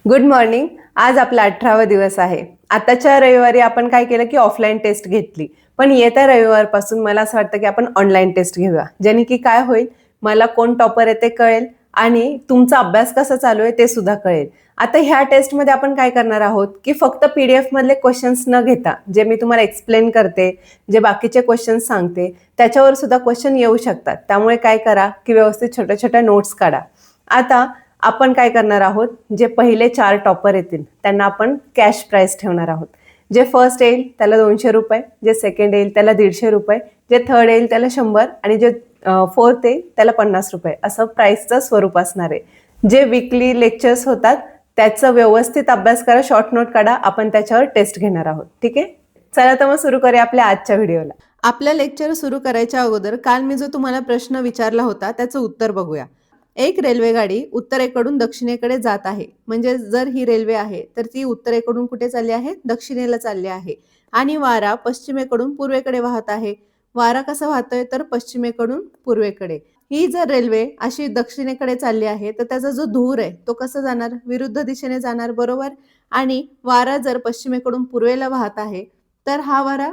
Good morning. आज आपला 18वा दिवस आहे. आताच्या रविवारी आपण काय केलं की ऑफलाईन टेस्ट घेतली. पण येत्या रविवारपासून मला असं वाटतं की आपण ऑनलाईन टेस्ट घेऊया. ज्याने की काय होईल, मला कोण टॉपर आहे ते कळेल आणि तुमचा अभ्यास कसा चालू आहे ते सुद्धा कळेल. आता ह्या टेस्टमध्ये आपण काय करणार आहोत की फक्त पी-डी-एफ मधले क्वेश्चन्स न घेता, जे मी तुम्हाला एक्सप्लेन करते, जे बाकीचे क्वेश्चन्स सांगते, त्याच्यावर सुद्धा क्वेश्चन येऊ शकतात. त्यामुळे काय करा की व्यवस्थित छोट्या-छोट्या नोट्स काढा. आता आपण काय करणार आहोत, जे पहिले 4 टॉपर येतील त्यांना आपण कॅश प्राइस ठेवणार आहोत. जे फर्स्ट येईल त्याला ₹200, जे सेकंड येईल त्याला ₹150, जे थर्ड येईल त्याला 100 आणि जे फोर्थ येईल त्याला ₹50 असं प्राइसचं स्वरूप असणार आहे. जे वीकली लेक्चर्स होतात त्याचा व्यवस्थित अभ्यास करा, शॉर्ट नोट काढा. आपण त्याच्यावर टेस्ट घेणार आहोत. ठीक आहे? चला तर मग सुरू करूया आपल्या आजच्या व्हिडिओला. आपलं लेक्चर सुरू करायच्या अगोदर काल मी जो तुम्हाला प्रश्न विचारला होता त्याचं उत्तर बघूया. एक रेल्वेगाडी उत्तरेकडून दक्षिणेकडे जात आहे. म्हणजे जर ही रेल्वे आहे तर ती उत्तरेकडून कुठे चालली आहे? दक्षिणेला चालली आहे. आणि वारा पश्चिमेकडून पूर्वेकडे वाहत आहे. वारा कसा वाहतोय? तर पश्चिमेकडून पूर्वेकडे. ही जर रेल्वे अशी दक्षिणेकडे चालली आहे तर त्याचा जो धूर आहे तो कसा जाणार? विरुद्ध दिशेने जाणार, बरोबर? आणि वारा जर पश्चिमेकडून पूर्वेला वाहत आहे तर हा वारा,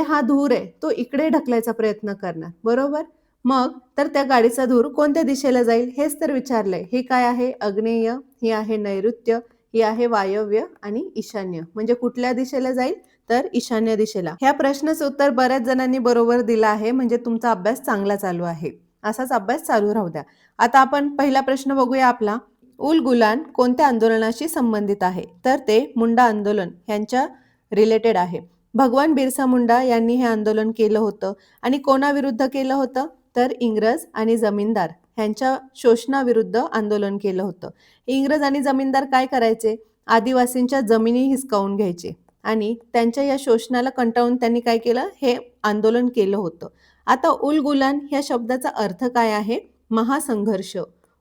हा धूर आहे तो इकडे ढकलायचा प्रयत्न करणार, बरोबर? मग तर त्या गाडीचा धूर कोणत्या दिशेला जाईल हेच तर विचारलंय. हे काय आहे? आग्नेय, ही आहे नैऋत्य, ही आहे वायव्य आणि ईशान्य. म्हणजे कुठल्या दिशेला जाईल? तर ईशान्य दिशेला. ह्या प्रश्नाचं उत्तर बऱ्याच जणांनी बरोबर दिलं आहे. म्हणजे तुमचा अभ्यास चांगला चालू आहे. असाच अभ्यास चालू राहू द्या. आता आपण पहिला प्रश्न बघूया आपला. उल गुलान कोणत्या आंदोलनाशी संबंधित आहे? तर ते मुंडा आंदोलन यांच्या रिलेटेड आहे. भगवान बिरसा मुंडा यांनी हे आंदोलन केलं होतं आणि कोणाविरुद्ध केलं होतं? तर इंग्रज आणि जमीनदार यांच्या शोषणाविरुद्ध आंदोलन केलं होतं. इंग्रज आणि जमीनदार काय करायचे? आदिवासींच्या जमिनी हिसकावून घ्यायचे आणि त्यांच्या या शोषणाला कंटाळून त्यांनी काय केलं? हे आंदोलन केलं होतं. आता उल गुलान या शब्दाचा अर्थ काय आहे? महासंघर्ष,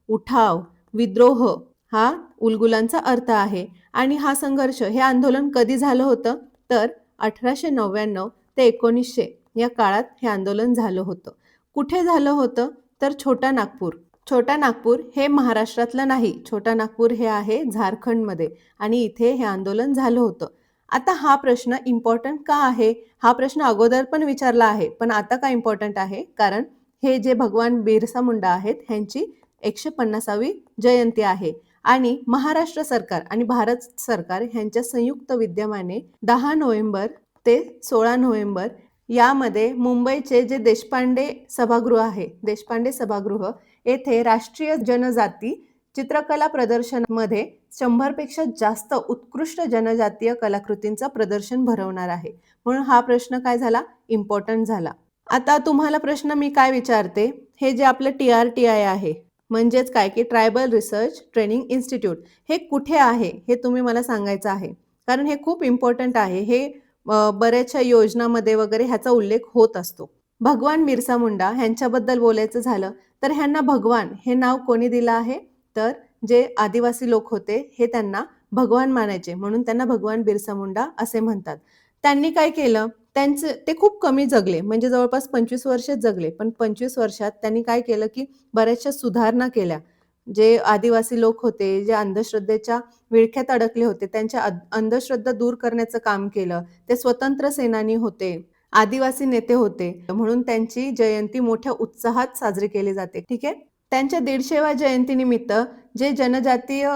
उठाव, विद्रोह हा उलगुलानचा अर्थ आहे. आणि हा संघर्ष, हे आंदोलन कधी झालं होतं? तर 1899 ते 1900 या काळात हे आंदोलन झालं होतं. कुठे झालं होतं? तर छोटा नागपूर. छोटा नागपूर हे महाराष्ट्रातलं नाही. छोटा नागपूर हे आहे झारखंडमध्ये आणि इथे हे आंदोलन झालं होतं. आता हा प्रश्न इम्पॉर्टंट का आहे? हा प्रश्न अगोदर पण विचारला आहे, पण आता का इम्पॉर्टंट आहे? कारण हे जे भगवान बिरसा मुंडा आहेत ह्यांची 150वी जयंती आहे आणि महाराष्ट्र सरकार आणि भारत सरकार ह्यांच्या संयुक्त विद्यमाने 10 नोव्हेंबर ते 16 नोव्हेंबर यामध्ये मुंबईचे जे देशपांडे सभागृह आहे, देशपांडे सभागृह येथे राष्ट्रीय जनजाती चित्रकला प्रदर्शनामध्ये 100 पेक्षा जास्त उत्कृष्ट जनजातीय कलाकृतींचं प्रदर्शन भरवणार आहे. म्हणून हा प्रश्न काय झाला? इम्पॉर्टंट झाला. आता तुम्हाला प्रश्न मी काय विचारते? हे जे आपलं TRTI आहे, म्हणजेच काय की ट्रायबल रिसर्च ट्रेनिंग इन्स्टिट्यूट, हे कुठे आहे हे तुम्ही मला सांगायचं आहे. कारण हे खूप इम्पॉर्टंट आहे. हे बऱ्याचशा योजनामध्ये वगैरे ह्याचा उल्लेख होत असतो. भगवान बिरसा मुंडा ह्यांच्याबद्दल बोलायचं झालं तर ह्यांना भगवान हे नाव कोणी दिलं आहे? तर जे आदिवासी लोक होते हे त्यांना भगवान मानायचे, म्हणून त्यांना भगवान बिरसा मुंडा असे म्हणतात. त्यांनी काय केलं? ते खूप कमी जगले, म्हणजे जवळपास 25 वर्षच जगले. पण 25 वर्षात त्यांनी काय केलं की बऱ्याचशा सुधारणा केल्या. जे आदिवासी लोक होते, जे अंधश्रद्धेच्या विळख्यात अडकले होते, त्यांच्या अंधश्रद्धा दूर करण्याचं काम केलं. ते स्वतंत्र सेनानी होते, आदिवासी नेते होते, म्हणून त्यांची जयंती मोठ्या उत्साहात साजरी केली जाते. ठीक आहे. त्यांच्या 150व्या जयंतीनिमित्त जे जनजातीय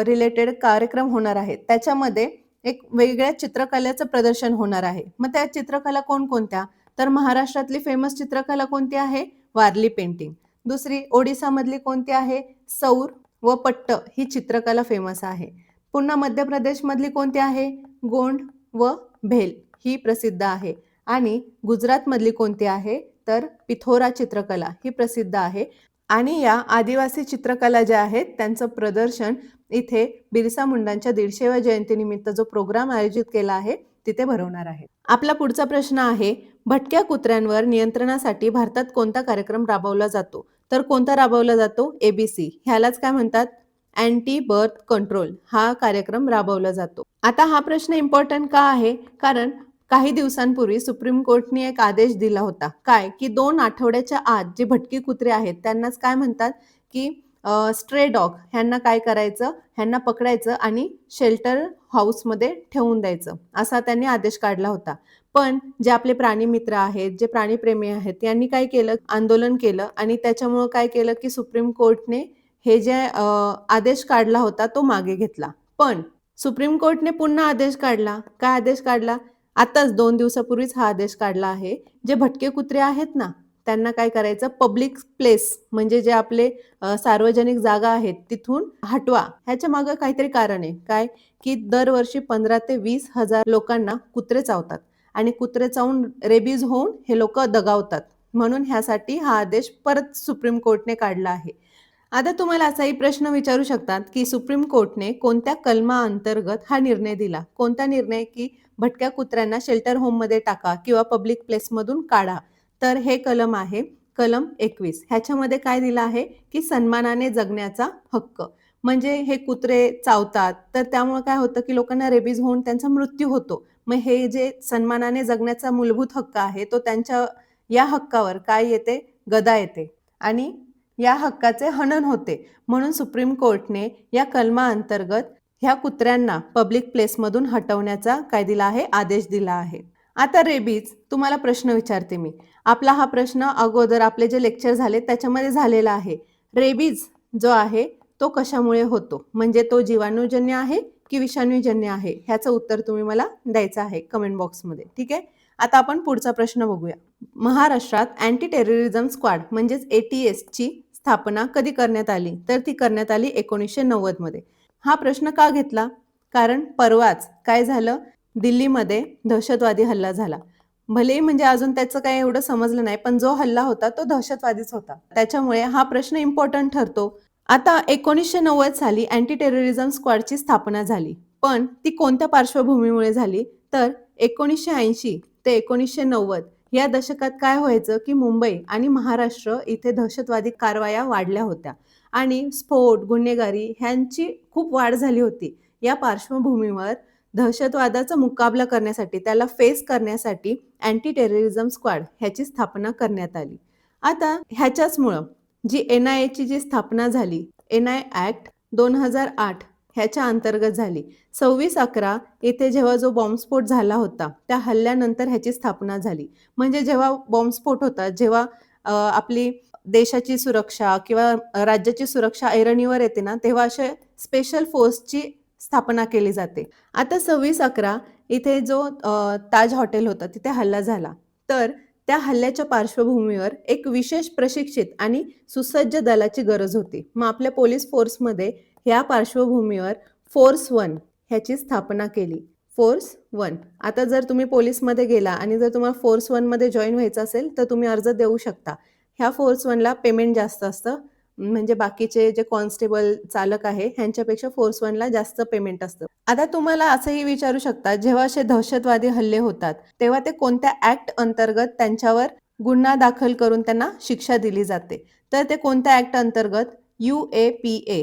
रिलेटेड कार्यक्रम होणार आहेत त्याच्यामध्ये एक वेगळ्या चित्रकलेचं प्रदर्शन होणार आहे. मग त्या चित्रकला कोणकोणत्या? तर महाराष्ट्रातली फेमस चित्रकला कोणती आहे? वारली पेंटिंग. दुसरी ओडिसामधली कोणती आहे? सौर व पट्ट ही चित्रकला फेमस आहे. पुन्हा मध्य प्रदेशमधली कोणती आहे? गोंड व भेल ही प्रसिद्ध आहे. आणि गुजरातमधली कोणती आहे? तर पिथोरा चित्रकला ही प्रसिद्ध आहे. आणि या आदिवासी चित्रकला ज्या आहेत त्यांचं प्रदर्शन इथे बिरसा मुंडांच्या 150व्या जयंतीनिमित्त जो प्रोग्राम आयोजित केला आहे तिथे भरवणार आहे. आपला पुढचा प्रश्न आहे, भटक्या कुत्र्यांवर नियंत्रणासाठी भारतात कोणता कार्यक्रम राबवला जातो? तर कोणता राबवला जातो? ABC. ह्यालाच काय म्हणतात? अँटी बर्थ कंट्रोल हा कार्यक्रम राबवला जातो. आता हा प्रश्न इम्पॉर्टंट का आहे? कारण काही दिवसांपूर्वी सुप्रीम कोर्टने एक आदेश दिला होता. काय? की 2 आठवड्याच्या आत जे भटकी कुत्रे आहेत त्यांनाच काय म्हणतात? की स्ट्रे डॉग ह्यांना काय करायचं, ह्यांना पकडायचं आणि शेल्टर हाऊसमध्ये ठेवून द्यायचं, असा त्यांनी आदेश काढला होता. पण जे आपले प्राणी मित्र आहेत, जे प्राणीप्रेमी आहेत, यांनी काय केलं, आंदोलन केलं आणि त्याच्यामुळं काय केलं, की सुप्रीम कोर्टने हे जे आदेश काढला होता तो मागे घेतला. पण सुप्रीम कोर्टने पुन्हा आदेश काढला. काय आदेश काढला? आताच 2 दिवसापूर्वीच हा आदेश काढला आहे. जे भटके कुत्रे आहेत ना, त्यांना काय करायचं, पब्लिक प्लेस म्हणजे जे आपले सार्वजनिक जागा आहेत तिथून हटवा. ह्याच्या मागे काहीतरी कारण आहे. काय? की दरवर्षी 15 ते 20,000 लोकांना कुत्रे चावतात आणि कुत्रे चावून रेबीज होऊन हे लोकं दगावतात. म्हणून ह्यासाठी हा आदेश परत सुप्रीम कोर्टने काढला आहे. आता तुम्हाला असाही प्रश्न विचारू शकतात, की सुप्रीम कोर्टने कोणत्या कलमाअंतर्गत हा निर्णय दिला? कोणता निर्णय? की भटक्या कुत्र्यांना शेल्टर होममध्ये टाका किंवा पब्लिक प्लेसमधून काढा. तर हे कलम आहे कलम 21. ह्याच्यामध्ये काय दिलं आहे, की सन्मानाने जगण्याचा हक्क. म्हणजे हे कुत्रे चावतात, तर त्यामुळे काय होतं, की लोकांना रेबीज होऊन त्यांचा मृत्यू होतो. मग हे जे सन्मानाने जगण्याचा मूलभूत हक्क आहे, तो त्यांच्या या हक्कावर काय येते? गदा येते आणि या हक्काचे हनन होते. म्हणून सुप्रीम कोर्टने या कलमाअंतर्गत ह्या कुत्र्यांना पब्लिक प्लेसमधून हटवण्याचा काय दिला आहे? आदेश दिला आहे. आता रेबीज, तुम्हाला प्रश्न विचारते मी. आपला हा प्रश्न अगोदर आपले जे लेक्चर झाले त्याच्यामध्ये झालेला आहे. रेबीज जो आहे तो कशामुळे होतो? म्हणजे तो जीवाणूजन्य आहे की विषाणूजन्य आहे? ह्याचं उत्तर तुम्ही मला द्यायचं आहे कमेंट बॉक्समध्ये. ठीक आहे? आता आपण पुढचा प्रश्न बघूया. महाराष्ट्रात अँटी टेररिझम स्क्वॉड म्हणजेच ATSची स्थापना कधी करण्यात आली? तर ती करण्यात आली 1990 मध्ये. हा प्रश्न का घेतला? कारण परवाच काय झालं, दिल्लीमध्ये दहशतवादी हल्ला झाला. भलेही म्हणजे अजून त्याचं काही एवढं समजलं नाही, पण जो हल्ला होता तो दहशतवादीच होता. त्याच्यामुळे हा प्रश्न इम्पॉर्टंट ठरतो. आता 1990 साली अँटी टेररिझम स्क्वॉडची स्थापना झाली. पण ती कोणत्या पार्श्वभूमीमुळे झाली? तर 1980 ते 1990 या दशकात काय व्हायचं, की मुंबई आणि महाराष्ट्र इथे दहशतवादी कारवाया वाढल्या होत्या आणि स्फोट, गुन्हेगारी ह्यांची खूप वाढ झाली होती. या पार्श्वभूमीवर दहशतवादाचा मुकाबला करण्यासाठी, त्याला फेस करण्यासाठी अँटी टेररिझम स्क्वॉड ह्याची स्थापना करण्यात आली. आता ह्याच्याचमुळं जी NIAची जी स्थापना झाली, NI ॲक्ट 2008 ह्याच्या अंतर्गत झाली. 26/11 इथे जेव्हा जो बॉम्बस्फोट झाला होता, त्या हल्ल्यानंतर ह्याची स्थापना झाली. म्हणजे जेव्हा बॉम्बस्फोट होतात, जेव्हा आपली देशाची सुरक्षा किंवा राज्याची सुरक्षा ऐरणीवर येते ना, तेव्हा असे स्पेशल फोर्सची स्थापना केली जाते. आता 26/11 इथे जो ताज हॉटेल होतं, तिथे हल्ला झाला. तर त्या हल्ल्याच्या पार्श्वभूमीवर एक विशेष प्रशिक्षित आणि सुसज्ज दलाची गरज होती. मग आपल्या पोलीस फोर्समध्ये ह्या पार्श्वभूमीवर फोर्स 1 ह्याची स्थापना केली. फोर्स 1. आता जर तुम्ही पोलीसमध्ये गेला आणि जर तुम्हाला फोर्स 1 मध्ये जॉइन व्हायचं असेल, तर तुम्ही अर्ज देऊ शकता. ह्या फोर्स 1 ला पेमेंट जास्त असतं. म्हणजे बाकीचे जे कॉन्स्टेबल, चालक आहे ह्यांच्यापेक्षा फोर्स 1 ला जास्त पेमेंट असतं. आता तुम्हाला असंही विचारू शकता, जेव्हा असे दहशतवादी हल्ले होतात, तेव्हा ते कोणत्या ॲक्ट अंतर्गत त्यांच्यावर गुन्हा दाखल करून त्यांना शिक्षा दिली जाते? तर ते कोणत्या ॲक्ट अंतर्गत? UAPA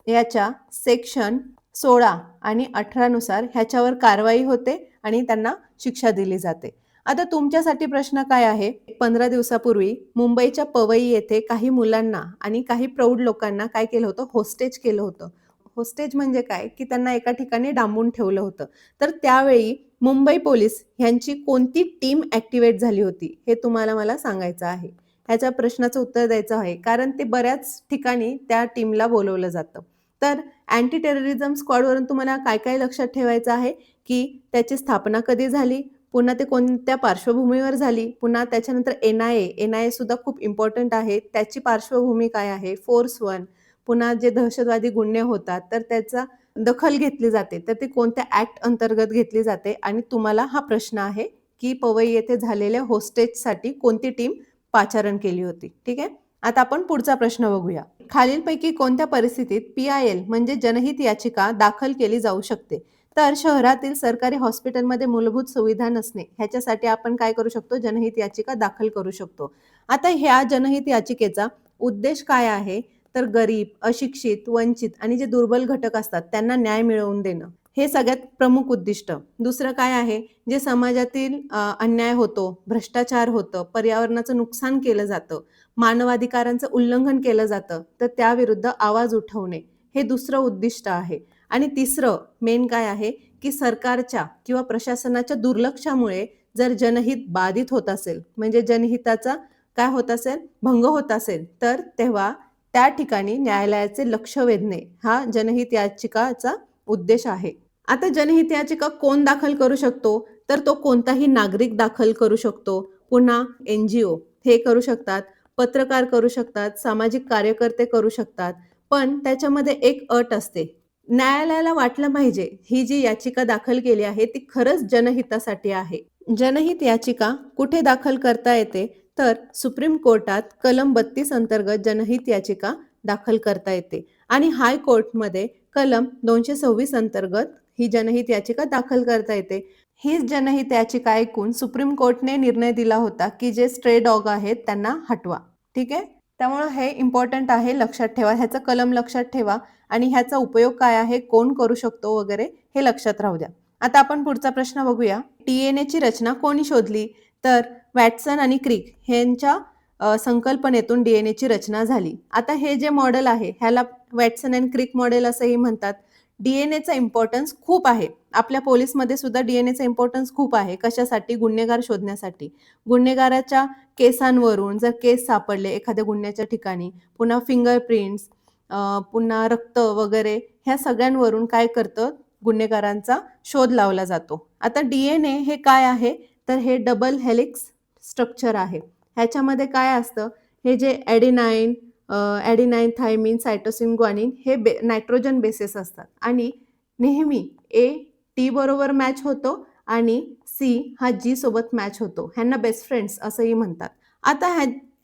याच्या सेक्शन 16 आणि 18 नुसार ह्याच्यावर कारवाई होते आणि त्यांना शिक्षा दिली जाते. आता तुमच्यासाठी प्रश्न काय आहे? 15 दिवसापूर्वी मुंबईच्या पवई येथे काही मुलांना आणि काही प्रौढ लोकांना काय केलं होतं? होस्टेज केलं होतं. होस्टेज म्हणजे काय? की त्यांना एका ठिकाणी डांबून ठेवलं होतं. तर त्यावेळी मुंबई पोलीस ह्यांची कोणती टीम ॲक्टिव्हेट झाली होती? हे तुम्हाला मला सांगायचं आहे. ह्याच्या प्रश्नाचं उत्तर द्यायचं आहे. कारण ते बऱ्याच ठिकाणी त्या टीमला बोलवलं जातं. तर अँटी टेररिझम स्क्वॉडवरून तुम्हाला काय-काय लक्षात ठेवायचं आहे? की त्याची स्थापना कधी झाली? पुन्हा ते कोणत्या पार्श्वभूमीवर झाली? पुन्हा त्याच्यानंतर NIA सुद्धा खूप इम्पॉर्टंट आहे. त्याची पार्श्वभूमी काय आहे? फोर्स 1. पुन्हा जे दहशतवादी गुन्हे होतात, तर त्याचा दखल घेतली जाते. तर ती कोणत्या ॲक्ट अंतर्गत घेतली जाते? आणि तुम्हाला हा प्रश्न आहे, की पवई येथे झालेल्या होस्टेजसाठी कोणती टीम पाचारण केली होती? ठीक आहे. आता आपण पुढचा प्रश्न बघूया. खालीलपैकी कोणत्या परिस्थितीत PIL म्हणजे जनहित याचिका दाखल केली जाऊ शकते? तर शहरातील सरकारी हॉस्पिटलमध्ये मूलभूत सुविधा नसणे ह्याच्यासाठी आपण काय करू शकतो? जनहित याचिका दाखल करू शकतो. आता ह्या जनहित याचिकेचा उद्देश काय आहे? तर गरीब, अशिक्षित, वंचित आणि जे दुर्बल घटक असतात त्यांना न्याय मिळवून देणं. हे सगळ्यात प्रमुख उद्दिष्ट. दुसरं काय आहे, जे समाजातील अन्याय होतो, भ्रष्टाचार होतं, पर्यावरणाचं नुकसान केलं जातं, मानवाधिकारांचं उल्लंघन केलं जातं, तर त्याविरुद्ध आवाज उठवणे हे दुसरं उद्दिष्ट आहे. आणि तिसरं मेन काय आहे, की सरकारच्या किंवा प्रशासनाच्या दुर्लक्षामुळे जर जनहित बाधित होत असेल, म्हणजे जनहिताचा काय होत असेल, भंग होत असेल, तर तेव्हा त्या ठिकाणी न्यायालयाचे लक्ष वेधणे हा जनहित याचिकाचा उद्देश आहे. आता जनहित याचिका कोण दाखल करू शकतो? तर तो कोणताही नागरिक दाखल करू शकतो. पुन्हा NGO हे करू शकतात, पत्रकार करू शकतात, सामाजिक कार्यकर्ते करू शकतात. पण त्याच्यामध्ये एक अट असते. न्यायालयाला वाटलं पाहिजे, ही जी याचिका दाखल केली आहे, ती खरंच जनहितासाठी आहे. जनहित याचिका कुठे दाखल करता येते? तर सुप्रीम कोर्टात कलम 32 अंतर्गत जनहित याचिका दाखल करता येते आणि हायकोर्टमध्ये कलम 226 अंतर्गत ही जनहित याचिका दाखल करता येते. हीच जनहित याचिका ऐकून सुप्रीम कोर्टने निर्णय दिला होता, की जे स्ट्रे डॉग आहेत त्यांना हटवा. ठीक आहे? त्यामुळे हे इम्पॉर्टंट आहे, लक्षात ठेवा. ह्याचा कलम लक्षात ठेवा आणि ह्याचा उपयोग काय आहे, कोण करू शकतो वगैरे हे लक्षात राहू द्या. आता आपण पुढचा प्रश्न बघूया. DNA ची रचना कोणी शोधली? तर वॅटसन आणि क्रिक यांच्या संकल्पनेतून DNA ची रचना झाली. आता हे जे मॉडेल आहे ह्याला वॅटसन अँड क्रिक मॉडेल असंही म्हणतात. DNAचा इम्पॉर्टन्स खूप आहे. आपल्या पोलिसमध्ये सुद्धा DNAचा इम्पॉर्टन्स खूप आहे. कशासाठी? गुन्हेगार शोधण्यासाठी. गुन्हेगाराच्या केसांवरून जर केस सापडले एखाद्या गुन्ह्याच्या ठिकाणी, पुन्हा फिंगरप्रिंट्स, पुन्हा रक्त वगैरे ह्या सगळ्यांवरून काय करतं, गुन्हेगारांचा शोध लावला जातो. आता DNA हे काय आहे? तर हे डबल हेलिक्स स्ट्रक्चर आहे. ह्याच्यामध्ये काय असतं, हे जे ॲडेनाईन, थायमिन, सायटोसिन, ग्वानिन हे नायट्रोजन बेसेस असतात आणि नेहमी A T बरोबर मॅच होतो आणि C हा G सोबत मॅच होतो. ह्यांना बेस्ट फ्रेंड्स असंही म्हणतात. आता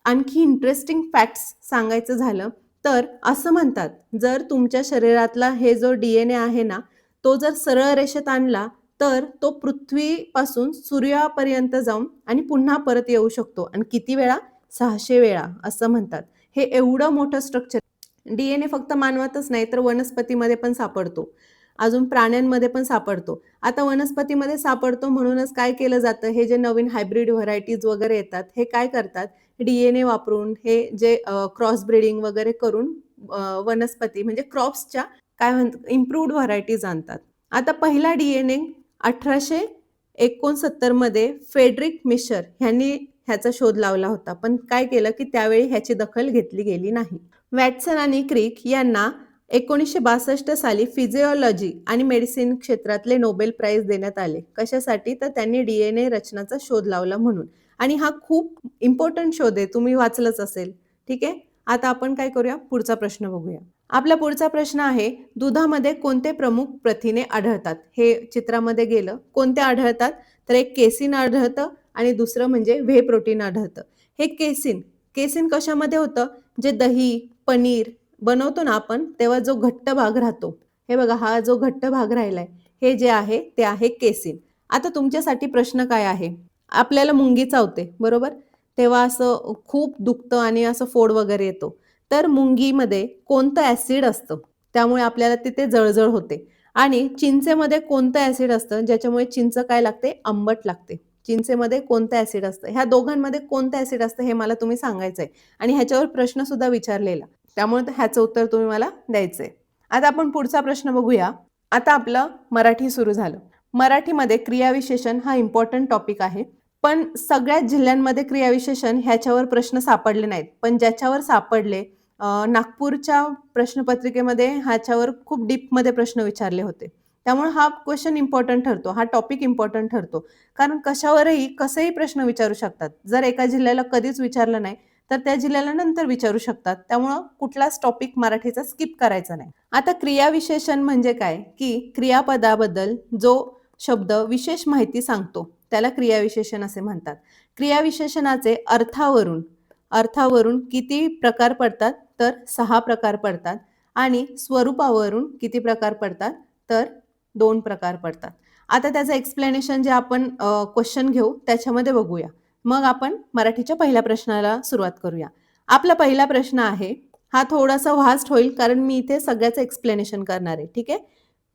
आणखी इंटरेस्टिंग फॅक्ट्स सांगायचं झालं तर असं म्हणतात, जर तुमच्या शरीरातला हे जो DNA आहे ना, तो जर सरळ रेषेत आणला तर तो पृथ्वीपासून सूर्यापर्यंत जाऊन आणि पुन्हा परत येऊ शकतो. आणि किती वेळा? 600 वेळा असं म्हणतात. हे एवढं मोठं स्ट्रक्चर. DNA फक्त मानवातच नाही तर वनस्पतीमध्ये पण सापडतो, अजून प्राण्यांमध्ये पण सापडतो. आता वनस्पतीमध्ये सापडतो म्हणूनच काय केलं जातं, हे जे नवीन हायब्रिड व्हरायटीज वगैरे येतात, हे काय करतात, DNA वापरून हे जे क्रॉस ब्रीडिंग वगैरे करून वनस्पती म्हणजे क्रॉप्सच्या काय म्हणतात इम्प्रूव्ड व्हरायटीज आणतात. आता पहिला DNA 1869 मध्ये फेडरिक मिशर ह्यांनी ह्याचा शोध लावला होता. पण काय केलं, की त्यावेळी ह्याची दखल घेतली गेली नाही. वॅटसन आणि क्रिक यांना 1962 साली फिजिओलॉजी आणि मेडिसिन क्षेत्रातले नोबेल प्राइज देण्यात आले. कशासाठी? तर त्यांनी DNA रचनाचा शोध लावला म्हणून. आणि हा खूप इम्पॉर्टंट शोध आहे, तुम्ही वाचलंच असेल. ठीक आहे? आता आपण काय करूया, पुढचा प्रश्न बघूया. आपला पुढचा प्रश्न आहे, दुधामध्ये कोणते प्रमुख प्रथिने आढळतात? हे चित्रामध्ये गेलं. कोणते आढळतात? तर एक केसिन आढळतं आणि दुसरं म्हणजे व्हे प्रोटीन आढळतं. हे केसिन कशामध्ये होतं? जे दही, पनीर बनवतो ना आपण, तेव्हा जो घट्ट भाग राहतो, हे बघा, हा जो घट्ट भाग राहिलाय, हे जे आहे ते आहे केसिन. आता तुमच्यासाठी प्रश्न काय आहे? आपल्याला मुंगी चावते, बरोबर? तेव्हा असं खूप दुखतं आणि असं फोड वगैरे येतो. तर मुंगीमध्ये कोणतं ॲसिड असतं? त्यामुळे आपल्याला तिथे जळजळ होते. आणि चिंचेमध्ये कोणतं ॲसिड असतं, ज्याच्यामुळे चिंच काय लागते? आंबट लागते. चिंचेमध्ये कोणतं ॲसिड असतं? ह्या दोघांमध्ये कोणतं ॲसिड असतं हे मला तुम्ही सांगायचं आहे. आणि ह्याच्यावर प्रश्न सुद्धा विचारलेला. त्यामुळे ह्याचं उत्तर तुम्ही मला द्यायचंय. आता आपण पुढचा प्रश्न बघूया. आता आपलं मराठी सुरू झालं. मराठीमध्ये क्रियाविशेषण हा इम्पॉर्टंट टॉपिक आहे. पण सगळ्याच जिल्ह्यांमध्ये क्रियाविशेषण ह्याच्यावर प्रश्न सापडले नाहीत. पण ज्याच्यावर सापडले, नागपूरच्या प्रश्नपत्रिकेमध्ये ह्याच्यावर खूप डीपमध्ये प्रश्न विचारले होते. त्यामुळे हा क्वेश्चन इम्पॉर्टंट ठरतो, हा टॉपिक इम्पॉर्टंट ठरतो. कारण कशावरही कसेही प्रश्न विचारू शकतात. जर एका जिल्ह्याला कधीच विचारलं नाही तर त्या जिल्ह्याला नंतर विचारू शकतात. त्यामुळं कुठलाच टॉपिक मराठीचा स्किप करायचा नाही. आता क्रियाविशेषण म्हणजे काय, की क्रियापदाबद्दल जो शब्द विशेष माहिती सांगतो त्याला क्रियाविशेषण असे म्हणतात. क्रियाविशेषणाचे अर्थावरून किती प्रकार पडतात? तर 6 प्रकार पडतात. आणि स्वरूपावरून किती प्रकार पडतात? तर 2 प्रकार पडतात. आता त्याचं एक्सप्लेनेशन जे आपण क्वेश्चन घेऊ त्याच्यामध्ये बघूया. मग आपण मराठीच्या पहिल्या प्रश्नाला सुरुवात करूया. आपला पहिला प्रश्न आहे, हा थोडासा व्हास्ट होईल कारण मी इथे सगळ्याचं एक्सप्लेनेशन करणार आहे. ठीक आहे?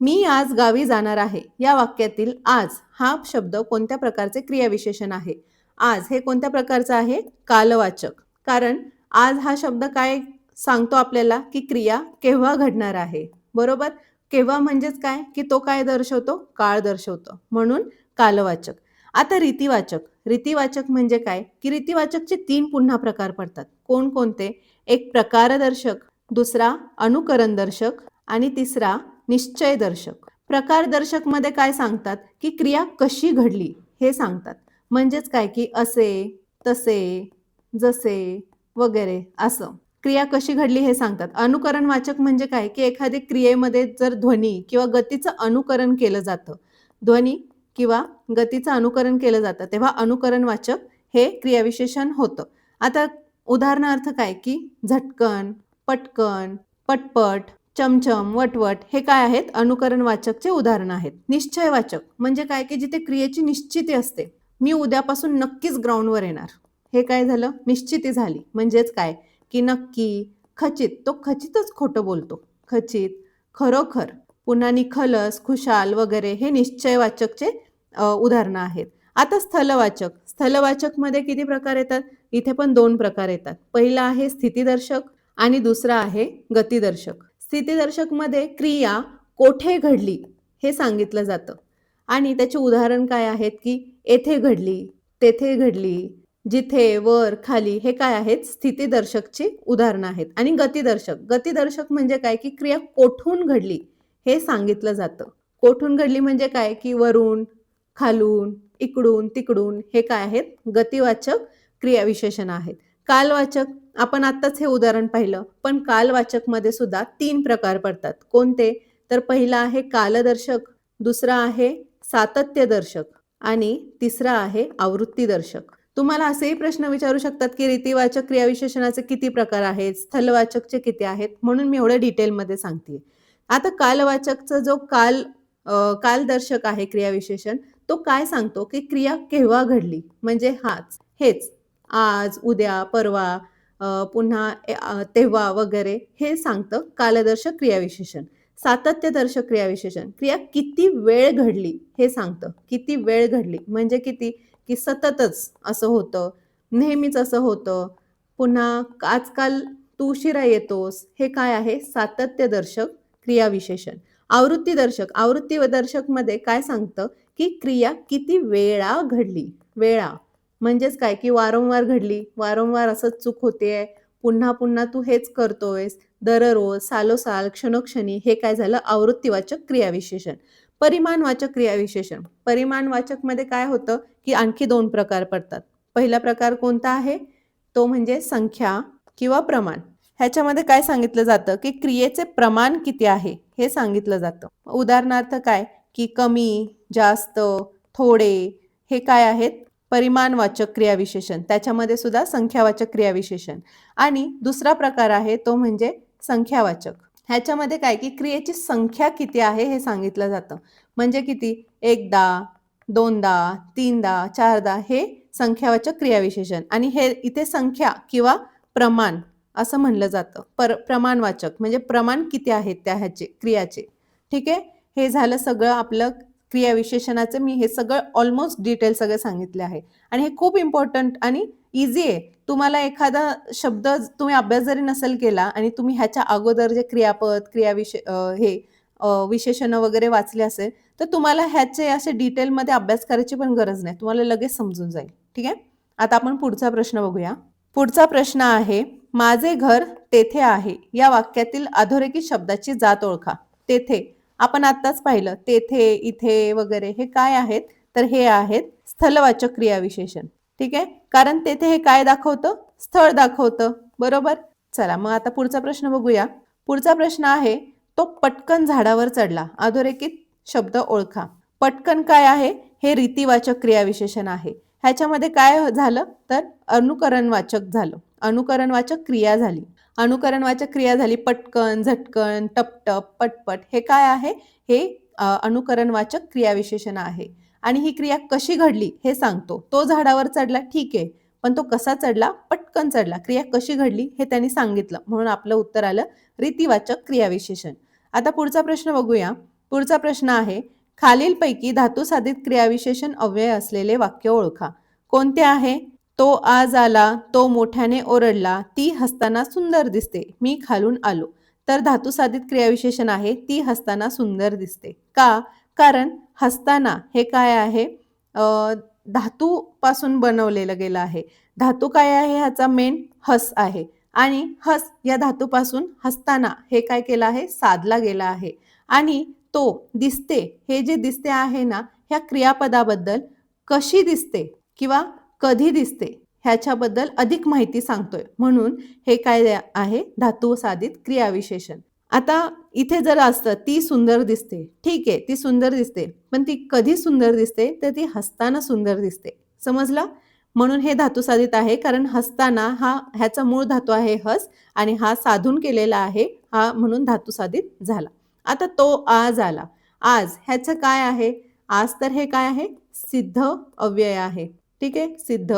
मी आज गावी जाणार आहे या वाक्यातील आज हा शब्द कोणत्या प्रकारचे क्रियाविशेषण आहे? आज हे कोणत्या प्रकारचं आहे? कालवाचक. कारण आज हा शब्द काय सांगतो आपल्याला की क्रिया केव्हा घडणार आहे, बरोबर? केव्हा म्हणजेच काय की तो काय दर्शवतो? काळ दर्शवतो, म्हणून कालवाचक. आता रीतिवाचक. रीतिवाचक म्हणजे काय की रीतिवाचकचे 3 पुन्हा प्रकार पडतात. कोणकोणते? एक प्रकारदर्शक, दुसरा अनुकरणदर्शक आणि तिसरा निश्चयदर्शक. प्रकारदर्शक मध्ये काय सांगतात की क्रिया कशी घडली हे सांगतात. म्हणजेच काय की असे, तसे, जसे वगैरे असं क्रिया कशी घडली हे सांगतात. अनुकरणवाचक म्हणजे काय की एखादी क्रियेमध्ये जर ध्वनी किंवा गतीचं अनुकरण केलं जातं, ध्वनी किंवा गतीचं अनुकरण केलं जातं, तेव्हा अनुकरणवाचक हे क्रियाविशेषण होतं. आता उदाहरणार्थ काय की झटकन, पटकन, पटपट, चमचम, वटवट हे काय आहेत? अनुकरणवाचकचे उदाहरण आहेत. निश्चयवाचक म्हणजे काय की जिथे क्रियेची निश्चिती असते. मी उद्यापासून नक्कीच ग्राउंडवर येणार. हे काय झालं? निश्चिती झाली. म्हणजेच काय की नक्की, खचित. तो खचितच खोटं बोलतो. खचित, खरोखर. पुन्हा निखलस, खुशाल वगैरे हे निश्चयवाचकचे उदाहरणं आहेत. आता स्थलवाचक. स्थलवाचक मध्ये किती प्रकार येतात? इथे पण 2 प्रकार येतात. पहिला आहे स्थितीदर्शक आणि दुसरा आहे गतिदर्शक. स्थितीदर्शक मध्ये क्रिया कोठे घडली हे सांगितलं जातं आणि त्याचे उदाहरण काय आहेत की येथे घडली, तेथे घडली, जिथे, वर, खाली हे काय आहेत? स्थितीदर्शकची उदाहरणं आहेत. आणि गतिदर्शक. गतिदर्शक म्हणजे काय की क्रिया कोठून घडली हे सांगितलं जातं. कोठून घडली म्हणजे काय की वरून, खालून, इकडून, तिकडून हे काय आहेत? गतिवाचक क्रियाविशेषण आहेत. कालवाचक. आपण आत्ताच हे उदाहरण पाहिलं, पण कालवाचक मध्ये सुद्धा 3 प्रकार पडतात. कोणते? तर पहिला आहे कालदर्शक, दुसरा आहे सातत्यदर्शक आणि तिसरा आहे आवृत्तीदर्शक. तुम्हाला असेही प्रश्न विचारू शकतात की रीतिवाचक क्रियाविशेषणाचे किती प्रकार आहेत, स्थलवाचकचे किती आहेत, म्हणून मी एवढं डिटेलमध्ये सांगते. आता कालवाचकचा जो कालदर्शक आहे क्रियाविशेषण, तो काय सांगतो की क्रिया केव्हा घडली, म्हणजे हेच आज, उद्या, परवा, पुन्हा तेव्हा वगैरे हे सांगतं कालदर्शक क्रियाविशेषण. सातत्यदर्शक क्रियाविशेषण क्रिया किती वेळ घडली हे सांगतं. किती वेळ घडली म्हणजे किती की सततच असं होतं, नेहमीच असं होतं, पुन्हा आजकाल तू उशिरा येतोस, हे काय आहे? सातत्यदर्शक क्रियाविशेषण. आवृत्तीदर्शक मध्ये काय सांगतं की क्रिया किती वेळा घडली. वेळा म्हणजेच काय की वारंवार घडली, वारंवार असंच चूक होतेय, पुन्हा पुन्हा तू हेच करतोयस, दररोज, सालोसाल, क्षणोक्षणी हे काय झालं? आवृत्तीवाचक क्रियाविशेषण. परिमाणवाचक क्रियाविशेषण. परिमाणवाचक मध्ये काय होतं की आणखी 2 प्रकार पडतात. पहिला प्रकार कोणता आहे? तो म्हणजे संख्या किंवा प्रमाण. ह्याच्यामध्ये काय सांगितलं जातं की क्रियेचे प्रमाण किती आहे हे सांगितलं जातं. उदाहरणार्थ काय की कमी, जास्त, थोडे हे काय आहेत? परिमाणवाचक क्रियाविशेषण. त्याच्यामध्ये सुद्धा संख्यावाचक क्रियाविशेषण. आणि दुसरा प्रकार आहे तो म्हणजे संख्यावाचक. ह्याच्यामध्ये काय की क्रियेची संख्या किती आहे हे सांगितलं जातं. म्हणजे किती? एकदा, दोनदा, तीनदा, चारदा हे संख्यावाचक क्रियाविशेषण. आणि हे इथे संख्या किंवा प्रमाण असं म्हणलं जातं. प्रमाणवाचक म्हणजे प्रमाण किती आहेत त्या ह्याचे क्रियाचे. ठीक आहे, हे झालं सगळं आपलं क्रियाविशेषणाचं. मी हे सगळं ऑलमोस्ट डिटेल सगळं सांगितले आहे आणि हे खूप इम्पॉर्टंट आणि इझी आहे. तुम्हाला एखादा शब्द तुम्ही अभ्यास जरी नसेल केला आणि तुम्ही ह्याच्या अगोदर जे क्रियापद विशेषण वगैरे वाचले असेल तर तुम्हाला ह्याचे असे डिटेलमध्ये अभ्यास करायची पण गरज नाही, तुम्हाला लगेच समजून जाईल. ठीक आहे, आता आपण पुढचा प्रश्न बघूया. पुढचा प्रश्न आहे, माझे घर तेथे आहे या वाक्यातील अधोरेखित शब्दाची जात ओळखा. तेथे आपण आत्ताच पाहिलं, तेथे, इथे वगैरे हे काय आहेत? तर हे आहेत स्थलवाचक क्रियाविशेषण. ठीक आहे, कारण तेथे हे काय दाखवतं? स्थळ दाखवतं, बरोबर. चला मग आता पुढचा प्रश्न बघूया. पुढचा प्रश्न आहे, तो पटकन झाडावर चढला. अधोरेखित शब्द ओळखा. पटकन काय आहे? हे रीतिवाचक क्रियाविशेषण आहे. ह्याच्यामध्ये काय झालं? तर अनुकरणवाचक झालं. अनुकरणवाचक क्रिया झाली. अनुकरणवाचक क्रिया झाली. पटकन, झटकन, टपटप, पटपट हे काय आहे? हे अनुकरणवाचक क्रियाविशेषण आहे. आणि ही क्रिया कशी घडली हे सांगतो. तो झाडावर चढला, ठीक आहे, पण तो कसा चढला? पटकन चढला. क्रिया कशी घडली हे त्यांनी सांगितलं, म्हणून आपलं उत्तर आलं रीतिवाचक क्रियाविशेषण. आता पुढचा प्रश्न बघूया. पुढचा प्रश्न आहे, खालीलपैकी धातुसाधित क्रियाविशेषण अव्यय असलेले वाक्य ओळखा. कोणते आहे? तो आज आला, तो मोठ्याने ओरडला, ती हसताना सुंदर दिसते, मी खालून आलो. तर धातुसाधित क्रियाविशेषण आहे, ती हसताना सुंदर दिसते. का? कारण हसताना हे काय आहे? धातूपासून बनवलेलं गेलं आहे. धातू काय आहे? ह्याचा मेन हस आहे आणि हस या धातूपासून हसताना हे काय केलं आहे? साधला गेला आहे. आणि तो दिसते, हे जे दिसते आहे ना, ह्या क्रियापदाबद्दल कशी दिसते किंवा कधी दिसते ह्याच्याबद्दल अधिक माहिती सांगतोय. म्हणून हे काय आहे? धातुसाधित क्रियाविशेषण. आता इथे जर असतं ती सुंदर दिसते, ठीक आहे, ती सुंदर दिसते, पण ती कधी सुंदर दिसते? तर ती हसताना सुंदर दिसते. समजलं? म्हणून हे धातुसाधित आहे, कारण हसताना ह्याचा मूळ धातू आहे हस आणि हा साधून केलेला आहे, हा म्हणून धातुसाधित झाला. आता तो आज आला. आज ह्याचं काय आहे? आज तर हे काय आहे? सिद्ध अव्यय आहे. ठीक आहे, सिद्ध,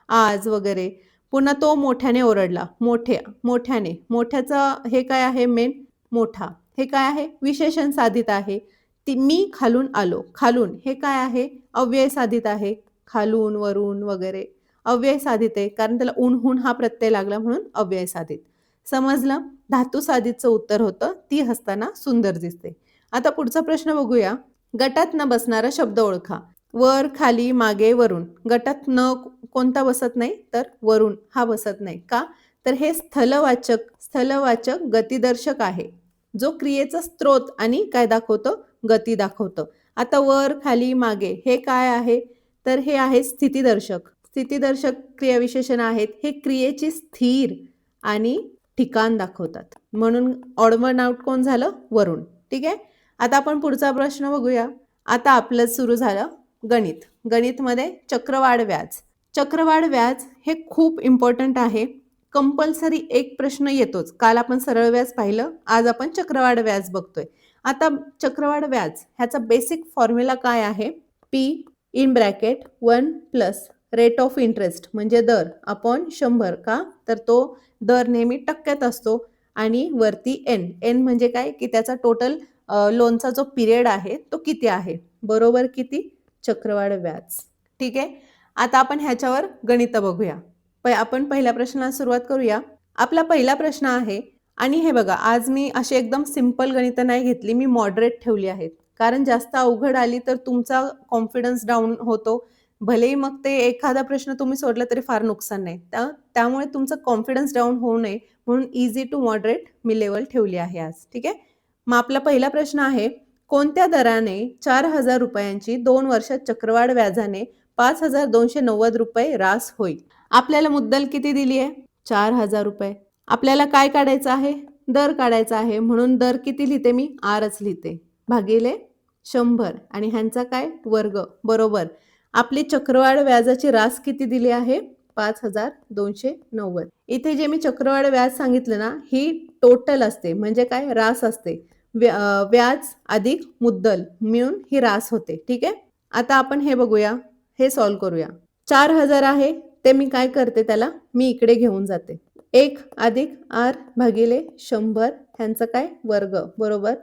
आज वगैरे. पुन्हा तो मोठ्याने ओरडला, मोठ्याने, मोठ्याचं हे काय आहे? मेन मोठा. हे काय आहे? विशेषण साधित आहे. मी खालून आलो, खालून हे काय आहे? अव्यय साधित आहे. खालून, वरून वगैरे अव्यय साधित आहे, कारण त्याला ऊन हा प्रत्यय लागला म्हणून अव्यय साधित. समजलं? धातुसाधितचं उत्तर होतं, ती हसताना सुंदर दिसते. आता पुढचा प्रश्न बघूया. गटात न बसणारा शब्द ओळखा. वर, खाली, मागे, वरून. गटात न कोणता बसत नाही? तर वरून हा बसत नाही. का? तर हे स्थलवाचक गतिदर्शक आहे, जो क्रियेचा स्त्रोत आणि काय दाखवतं? गती दाखवतं. आता वर, खाली, मागे हे काय आहे? तर हे आहे स्थितीदर्शक क्रियाविशेषण आहेत. हे क्रियेची स्थिर आणि ठिकाण दाखवतात. म्हणून ऑड वन आउट कोण झालं? वरून. ठीक आहे. आता आपण पुढचा प्रश्न बघूया. आता आपलं सुरू झालं गणित. गणितमध्ये चक्रवाढ व्याज हे खूप इम्पॉर्टंट आहे. कंपल्सरी एक प्रश्न येतोच. काल आपण सरळ व्याज पाहिलं, आज आपण चक्रवाढ व्याज बघतोय. आता चक्रवाढ व्याज ह्याचा बेसिक फॉर्म्युला काय आहे? P in bracket 1 plus rate of interest म्हणजे दर अपॉन 100. का? तर तो दर नेहमी टक्क्यात असतो आणि वरती n म्हणजे काय? की त्याचा टोटल लोनचा जो पिरियड आहे तो किती आहे, बरोबर किती? चक्रवाढ व्याज. ठीक आहे. आता आपण ह्याच्यावर गणित बघूया. आपण पहिल्या प्रश्नाला सुरुवात करूया. आपला पहिला प्रश्न आहे, आणि हे बघा, आज मी अशी एकदम सिंपल गणित नाही घेतली, मी मॉडरेट ठेवली आहेत, कारण जास्त अवघड आली तर तुमचा कॉन्फिडन्स डाऊन होतो. भलेही मग ते एखादा प्रश्न तुम्ही सोडला तरी फार नुकसान नाही. त्यामुळे तुमचा कॉन्फिडन्स डाऊन होऊ नये म्हणून इझी टू मॉडरेट मी लेवल ठेवली आहे आज. ठीक आहे. मग आपला पहिला प्रश्न आहे, कोणत्या दराने 4,000 रुपयांची 2 वर्षात चक्रवाढ व्याजाने 5,290 रुपये रास होईल? आपल्याला मुद्दल किती दिली आहे? 4,000 रुपये. आपल्याला काय काढायचं आहे? दर काढायचा आहे. म्हणून दर किती लिहिते मी? आरच लिहिते, भागिले 100 आणि ह्यांचा काय? वर्ग. बरोबर. आपली चक्रवाढ व्याजाची रास किती दिली आहे? 5,290. इथे जे मी चक्रवाढ व्याज सांगितलं ना, ही टोटल असते, म्हणजे काय? रास असते. व्याज अधिक मुद्दल मिळून ही रास होते. ठीक आहे. आता आपण हे बघूया, हे सॉल्व करूया. 4,000 आहे ते मी काय करते? त्याला मी इकडे घेऊन जाते. 1 अधिक r भागिले 100 ह्यांचं काय? वर्ग. बरोबर.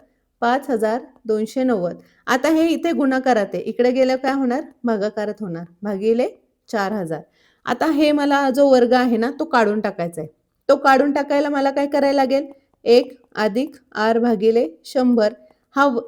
5,290. आता हे इथे गुणाकारात आहे, इकडे गेलं काय होणार? भागाकारात होणार, भागिले 4,000. आता हे मला जो वर्ग आहे ना तो काढून टाकायचा आहे. तो काढून टाकायला मला काय करायला लागेल? 1 अधिक r भागिले 100.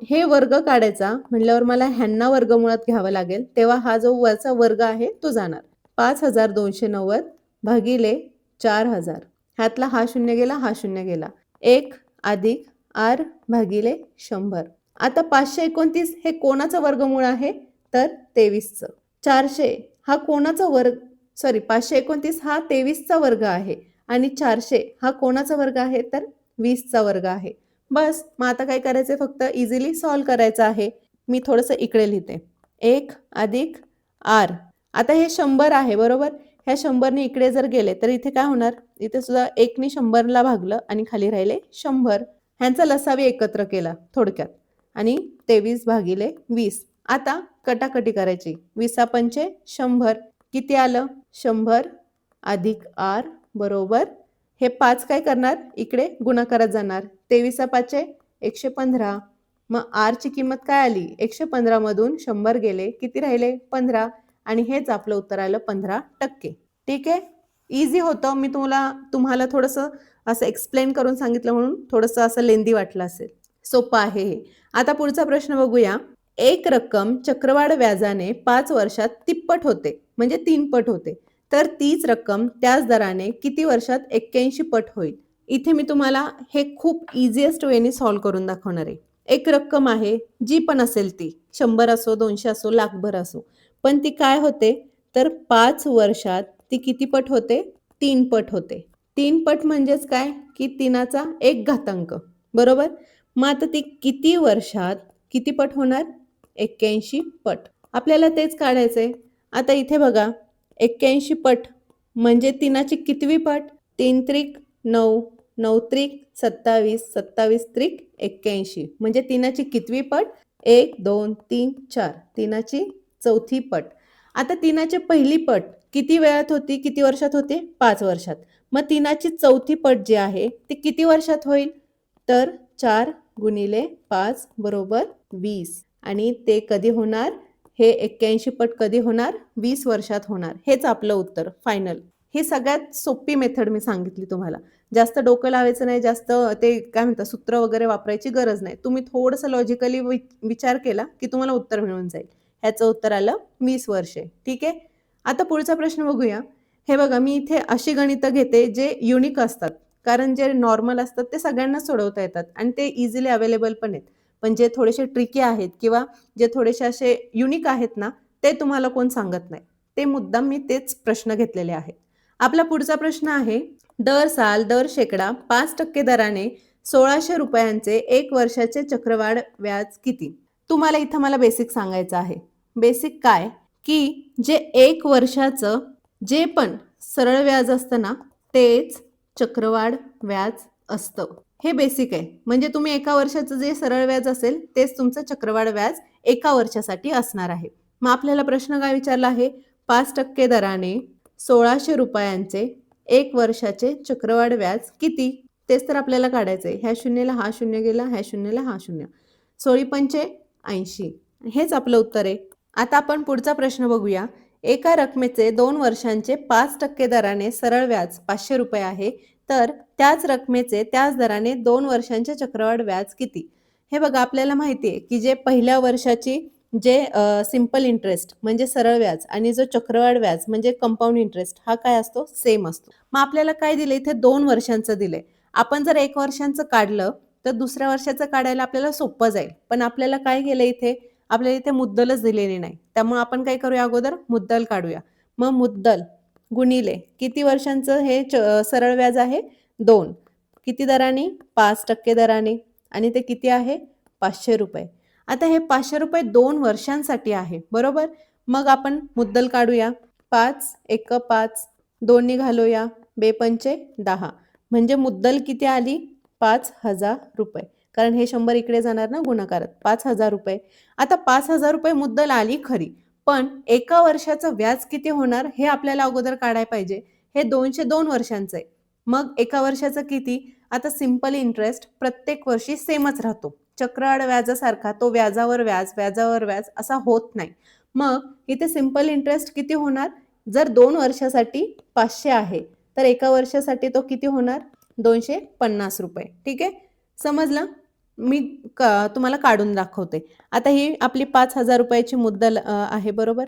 हे वर्ग काढायचा म्हटल्यावर मला ह्यांना वर्गमुळात घ्यावं लागेल, तेव्हा हा जो वरचा वर्ग आहे तो जाणार. 5,290 भागिले 4,000. ह्यातला हा शून्य गेला, हा शून्य गेला. 1 अधिक r भागिले 100. आता 529 हे कोणाचं वर्गमूळ आहे? तर 23चं. 400 हा कोणाचा वर्ग? 529 हा 23चा वर्ग आहे आणि 400 हा कोणाचा वर्ग आहे? तर 20चा वर्ग आहे. बस. मग आता काय करायचं? फक्त इझिली सॉल्व करायचं आहे. मी थोडंसं इकडे लिहिते. 1 अधिक r. आता हे 100 आहे, बरोबर. ह्या 100ने इकडे जर गेले तर इथे काय होणार? इथे सुद्धा 1ने 100ला भागलं आणि खाली राहिले 100. ह्यांचा लसावी एकत्र केला थोडक्यात आणि 23 भागिले 20. आता कटाकटी करायची. 20 पंचे 100. किती आलं? 100 अधिक r बरोबर. हे 5 काय करणार? इकडे गुणाकारात जाणार. 23 पाचे 115. मग आरची किंमत काय आली? 115 मधून 100 गेले, किती राहिले? 15. आणि हेच आपलं उत्तर आलं 15%. ठीक आहे. इझी होतं. मी तुम्हाला थोडंसं असं एक्सप्लेन करून सांगितलं म्हणून थोडंसं असं लेंदी वाटलं असेल. सोपं आहे हे. आता पुढचा प्रश्न बघूया. एक रक्कम चक्रवाढ व्याजाने 5 वर्षात तिप्पट होते, म्हणजे 3 पट होते. तर तीच रक्कम त्याच दराने किती वर्षात 81 पट होईल? इथे मी तुम्हाला हे खूप इझिएस्ट वेने सॉल्व्ह करून दाखवणार आहे. एक रक्कम आहे, जी पण असेल ती 100 असो, 200 असो, लाखभर असो. पण ती काय होते? तर 5 वर्षात ती किती पट होते? 3 पट होते. 3 पट म्हणजेच काय? की 3चा 1 घातांक. बरोबर? मग आता ती किती वर्षात किती पट होणार? 81 पट. आपल्याला तेच काढायचंय. आता इथे बघा, 81 पट म्हणजे 3ची कितवी पट? 3 त्रिक 9, 9 त्रिक 27, 27 त्रिक 81. म्हणजे 3ची कितवी पट? 1, 2, 3, 4. 3ची चौथी पट. आता 3ची पहिली पट किती वेळात होती? किती वर्षात होते? 5 वर्षात. मग 3ची चौथी पट जी आहे ती किती वर्षात होईल? तर 4 गुणिले 5 बरोबर 20. आणि ते कधी होणार? हे 81 पट कधी होणार? 20 वर्षात होणार. हेच आपलं उत्तर फायनल. ही सगळ्यात सोपी मेथड मी सांगितली तुम्हाला. जास्त डोकं लावायचं नाही, जास्त ते काय म्हणतात सूत्र वगैरे वापरायची गरज नाही. तुम्ही थोडंसं लॉजिकली विचार केला की तुम्हाला उत्तर मिळून जाईल. ह्याचं उत्तर आलं 20 वर्षे. ठीक आहे. आता पुढचा प्रश्न बघूया. हे बघा, मी इथे अशी गणितं घेते जे युनिक असतात. कारण जे नॉर्मल असतात ते सगळ्यांना सोडवता येतात आणि ते इझिली अवेलेबल पण आहेत. पण जे थोडेसे ट्रिकी आहेत किंवा जे थोडेसे असे युनिक आहेत ना, ते तुम्हाला कोण सांगत नाही. ते मुद्दाम मी तेच प्रश्न घेतलेले आहेत. आपला पुढचा प्रश्न आहे, दर साल दर शेकडा 5% दराने 1600 रुपयांचे 1 वर्षाचे चक्रवाढ व्याज किती? तुम्हाला इथं मला बेसिक सांगायचं आहे. बेसिक काय? की जे 1 वर्षाचं जे पण सरळ व्याज असतं ना, तेच चक्रवाढ व्याज असतं. हे बेसिक आहे. म्हणजे तुम्ही 1 वर्षाचं जे सरळ व्याज असेल तेच तुमचं चक्रवाढ व्याज 1 वर्षासाठी असणार आहे. मग आपल्याला प्रश्न काय विचारला आहे? 5% दराने 1600 रुपयांचे 1 वर्षाचे चक्रवाढ व्याज किती? तेच तर आपल्याला काढायचं आहे. ह्या शून्याला हा शून्य गेला, ह्या शून्याला हा शून्य. 16 पंचे 80. हेच आपलं उत्तर आहे. आता आपण पुढचा प्रश्न बघूया. एका रकमेचे 2 वर्षांचे 5% दराने सरळ व्याज 500 रुपये आहे. तर त्याच रकमेचे त्याच दराने 2 वर्षांचे चक्रवाढ व्याज किती? हे बघा, आपल्याला माहिती आहे की जे पहिल्या वर्षाची जे सिंपल इंटरेस्ट म्हणजे सरळ व्याज आणि जो चक्रवाढ व्याज म्हणजे कंपाऊंड इंटरेस्ट हा काय असतो? सेम असतो. मग आपल्याला काय दिले इथे? 2 वर्षांचं दिलंय. आपण जर 1 वर्षांचं काढलं तर दुसऱ्या वर्षाचं काढायला आपल्याला सोपं जाईल. पण आपल्याला काय केलं इथे? आपल्याला इथे मुद्दलच दिलेली नाही. त्यामुळे आपण काय करूया? अगोदर मुद्दल काढूया. मग मुद्दल गुणिले किती वर्षांचं हे सरळ व्याज आहे? 2. किती दराने? 5% दराने. आणि ते किती आहे? 500 रुपये. आता हे 500 रुपये 2 वर्षांसाठी आहे. बरोबर? मग आपण मुद्दल काढूया. 5 एक 5, 2 घालूया, 2 पंचे 10. म्हणजे मुद्दल किती आली? 5000 रुपये. कारण हे 100 इकडे जाणार ना गुणाकारात. 5000 रुपये. आता 5000 रुपये मुद्दल आली खरी. पण 1 वर्षाचं व्याज किती होणार हे आपल्याला अगोदर काढायला पाहिजे. हे 202 वर्षांचं आहे. मग 1 वर्षाचं किती? आता सिंपल इंटरेस्ट प्रत्येक वर्षी सेमच राहतो. चक्रवाढ व्याजासारखा तो व्याजावर व्याज, व्याजावर व्याज असा होत नाही. मग इथे सिंपल इंटरेस्ट किती होणार? जर 2 वर्षासाठी 500 आहे, तर 1 वर्षासाठी तो किती होणार? 250 रुपये. ठीक आहे? समजलं? मी तुम्हाला काढून दाखवते. आता ही आपली 5000 रुपयाची मुद्दल आहे. बरोबर?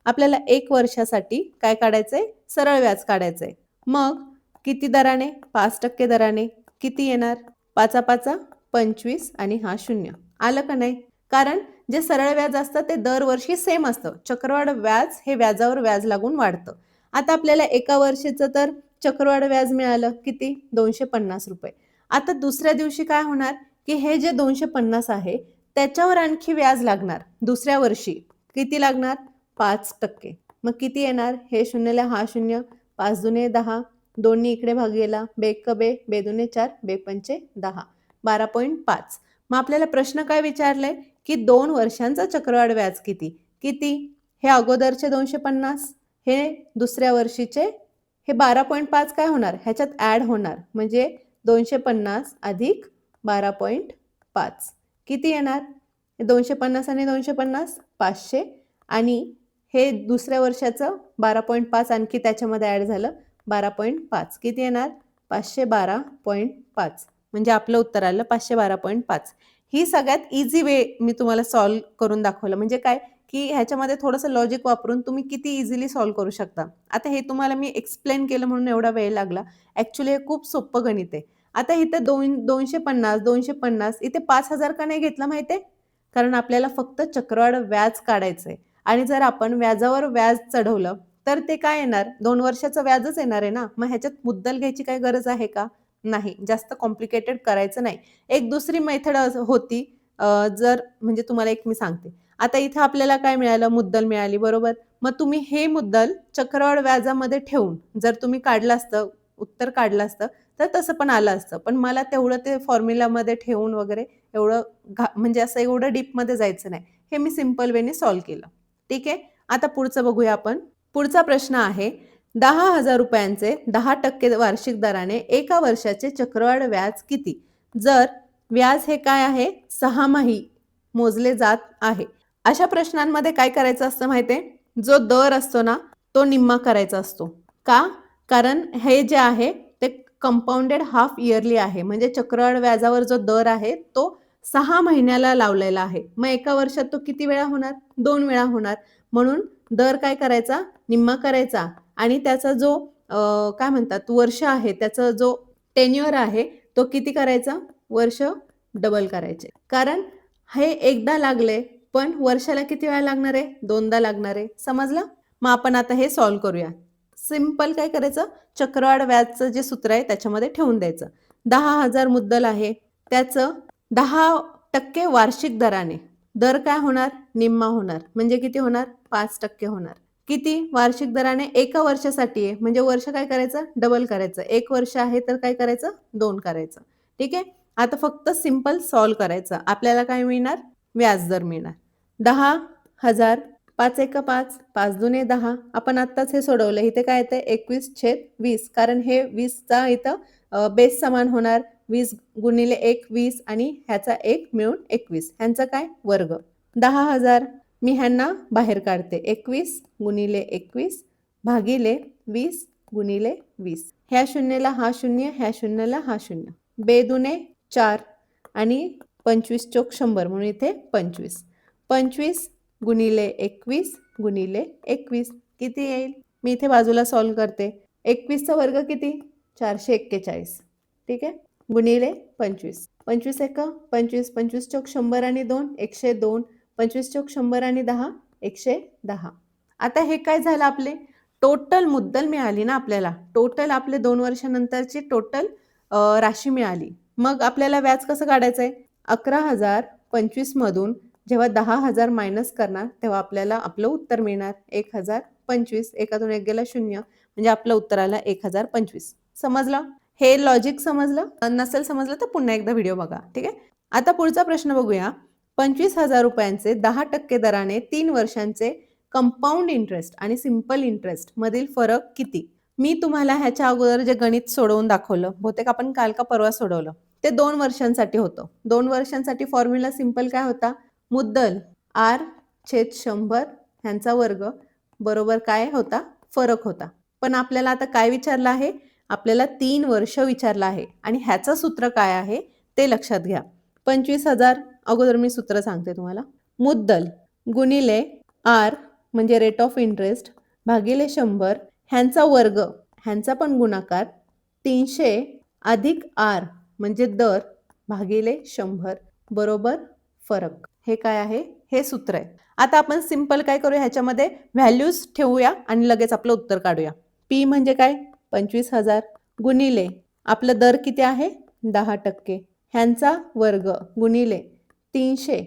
आपल्याला 1 वर्षासाठी काय काढायचंय? सरळ व्याज काढायचंय. मग किती दराने? 5% दराने. किती येणार? 5 5 25 आणि हा 0. आलं का नाही? कारण जे सरळ व्याज असतं ते दरवर्षी सेम असतं. चक्रवाढ व्याज हे व्याजावर व्याज लागून वाढतं. आता आपल्याला 1 वर्षाचं तर चक्रवाढ व्याज मिळालं किती? 250 रुपये. आता दुसऱ्या दिवशी काय होणार? की हे जे 250 आहे त्याच्यावर आणखी व्याज लागणार दुसऱ्या वर्षी. किती लागणार? 5%. मग किती येणार? हे शून्याला हा शून्य, 5 दुने 10, 2 इकडे भाग गेला, 2 1 2, 2 दुने 4, 2 पंचे 10, 12.5. मग आपल्याला प्रश्न काय विचारलाय? की 2 वर्षांचा चक्रवाढ व्याज किती? किती? हे अगोदरचे 250, हे दुसऱ्या वर्षीचे, हे 12.5 काय होणार? ह्याच्यात ऍड होणार. म्हणजे 250 अधिक 12.5 किती येणार? 250 आणि 250 500 आणि हे दुसऱ्या वर्षाचं 12.5 आणखी त्याच्यामध्ये ॲड झालं 12.5 किती येणार? 512.5 म्हणजे आपलं उत्तर आलं 512.5. ही सगळ्यात इझी वे मी तुम्हाला सॉल्व्ह करून दाखवलं. म्हणजे काय की ह्याच्यामध्ये थोडंसं लॉजिक वापरून तुम्ही किती इझिली सॉल्व्ह करू शकता. आता हे तुम्हाला मी एक्सप्लेन केलं म्हणून एवढा वेळ लागला. ॲक्च्युली हे खूप सोपं गणित आहे. आता इथे 250 250 इथे 5000 का नाही घेतलं माहिती आहे? कारण आपल्याला फक्त चक्रवाढ व्याज काढायचंय आणि जर आपण व्याजावर व्याज चढवलं तर ते काय येणार? 2 वर्षाचं व्याजच येणार आहे ना. मग ह्याच्यात मुद्दल घ्यायची काय गरज आहे का? नाही. जास्त कॉम्प्लिकेटेड करायचं नाही. एक दुसरी मेथड होती. जर म्हणजे तुम्हाला एक मी सांगते. आता इथे आपल्याला काय मिळालं? मुद्दल मिळाली, बरोबर? मग तुम्ही हे मुद्दल चक्रवाढ व्याजामध्ये ठेवून जर तुम्ही काढलं असतं, उत्तर काढलं असतं, तर तसं पण आलं असतं. पण मला तेवढं ते फॉर्म्युलामध्ये ठेवून वगैरे एवढं म्हणजे असं एवढं डीपमध्ये जायचं नाही. हे मी सिंपल वेने सॉल्व्ह केलं. ठीक आहे? आता पुढचं बघूया आपण. पुढचा प्रश्न आहे 10,000 रुपयांचे 10% वार्षिक दराने एका वर्षाचे चक्रवाढ व्याज किती? जर व्याज हे काय आहे? 6माही मोजले जात आहे. अशा प्रश्नांमध्ये काय करायचं असतं माहितीये? जो दर असतो ना तो निम्मा करायचा असतो. का? कारण हे जे आहे ते कंपाऊंडेड हाफ इयरली आहे. म्हणजे चक्रवाढ व्याजावर जो दर आहे तो 6 महिन्याला लावलेला आहे. मग एका वर्षात तो किती वेळा होणार? 2 वेळा होणार. म्हणून दर काय करायचा? निम्मा करायचा आणि त्याचा जो काय म्हणतात वर्ष आहे, त्याचा जो टेन्युअर आहे तो किती करायचा? वर्ष डबल करायचे. कारण हे एकदा लागले पण वर्षाला किती वेळा लागणार आहे? 2दा लागणार आहे. समजलं? मग आपण आता हे सॉल्व्ह करूया. सिंपल काय करायचं? चक्रवाढ व्याजचं जे सूत्र आहे त्याच्यामध्ये ठेवून द्यायचं. 10,000 मुद्दल आहे. त्याचं 10% वार्षिक दराने दर काय होणार? निम्मा होणार. म्हणजे किती होणार? 5% होणार. किती? वार्षिक दराने एका वर्षासाठी आहे. म्हणजे वर्ष काय करायचं? डबल करायचं. 1 वर्ष आहे तर काय करायचं? 2 करायचं. ठीक आहे? आता फक्त सिंपल सॉल्व्ह करायचं. आपल्याला काय मिळणार? व्याजदर मिळणार. 10,000 5 एका 5 5 दुने 10. आपण आत्ताच हे सोडवलं. इथे काय येतंय? 21/20 कारण हे 20चा इथं बेस समान होणार. 20 गुणिले 1 20 आणि ह्याचा 1 मिळून 21. ह्यांचा काय? वर्ग. 10,000 मी ह्यांना बाहेर काढते. 21 गुणिले 21 भागिले 20 गुणिले 20. ह्या शून्याला हा शून्य, ह्या शून्याला हा शून्य. बेदुने 4 आणि 25 चोक 100 म्हणून इथे 25. 25 गुणिले 21 गुणिले 21 किती येईल? मी इथे बाजूला सॉल्व्ह करते. 21चा वर्ग किती? 441. ठीक आहे? गुणिले 25. 25 एक 25 25 चोक 100 आणि 2 102. 25 चोक 100 आणि 10 110. आता हे काय झालं? आपले टोटल मुद्दल मिळाली ना आपल्याला. टोटल आपले 2 वर्षानंतरची टोटल राशी मिळाली. मग आपल्याला व्याज कसं काढायचंय? 11,025 मधून जेव्हा 10,000 मायनस करणार तेव्हा आपल्याला आपलं उत्तर मिळणार 1,025. एकातून एक गेला 0 म्हणजे आपलं उत्तर आलं 1,025. समजलं? हे लॉजिक समजलं? नसेल समजलं तर पुन्हा एकदा व्हिडिओ बघा. ठीक आहे? आता पुढचा प्रश्न बघूया. 25,000 रुपयांचे 10% दराने 3 वर्षांचे कंपाऊंड इंटरेस्ट आणि सिंपल इंटरेस्ट मधील फरक किती? मी तुम्हाला ह्याच्या अगोदर जे गणित सोडवून दाखवलं, बहुतेक आपण काल का परवा सोडवलं, ते 2 वर्षांसाठी होतं. 2 वर्षांसाठी फॉर्म्युला सिंपल काय होता? मुद्दल R/100 ह्यांचा वर्ग बरोबर काय होता? फरक होता. पण आपल्याला आता काय विचारलं आहे? आपल्याला 3 वर्ष विचारलं आहे आणि ह्याचं सूत्र काय आहे ते लक्षात घ्या. 25,000 अगोदर मी सूत्र सांगते तुम्हाला. मुद्दल गुणिले R म्हणजे रेट ऑफ इंटरेस्ट भागिले 100 ह्यांचा वर्ग, ह्यांचा पण गुणाकार 300 अधिक R म्हणजे दर भागिले 100 बरोबर फरक. हे काय आहे? हे सूत्र आहे. आता आपण सिंपल काय करूया? ह्याच्यामध्ये व्हॅल्यूज ठेवूया आणि लगेच आपलं उत्तर काढूया. P म्हणजे काय? 25,000 गुणिले आपलं दर किती आहे? 10%. ह्यांचा वर्ग गुणिले 300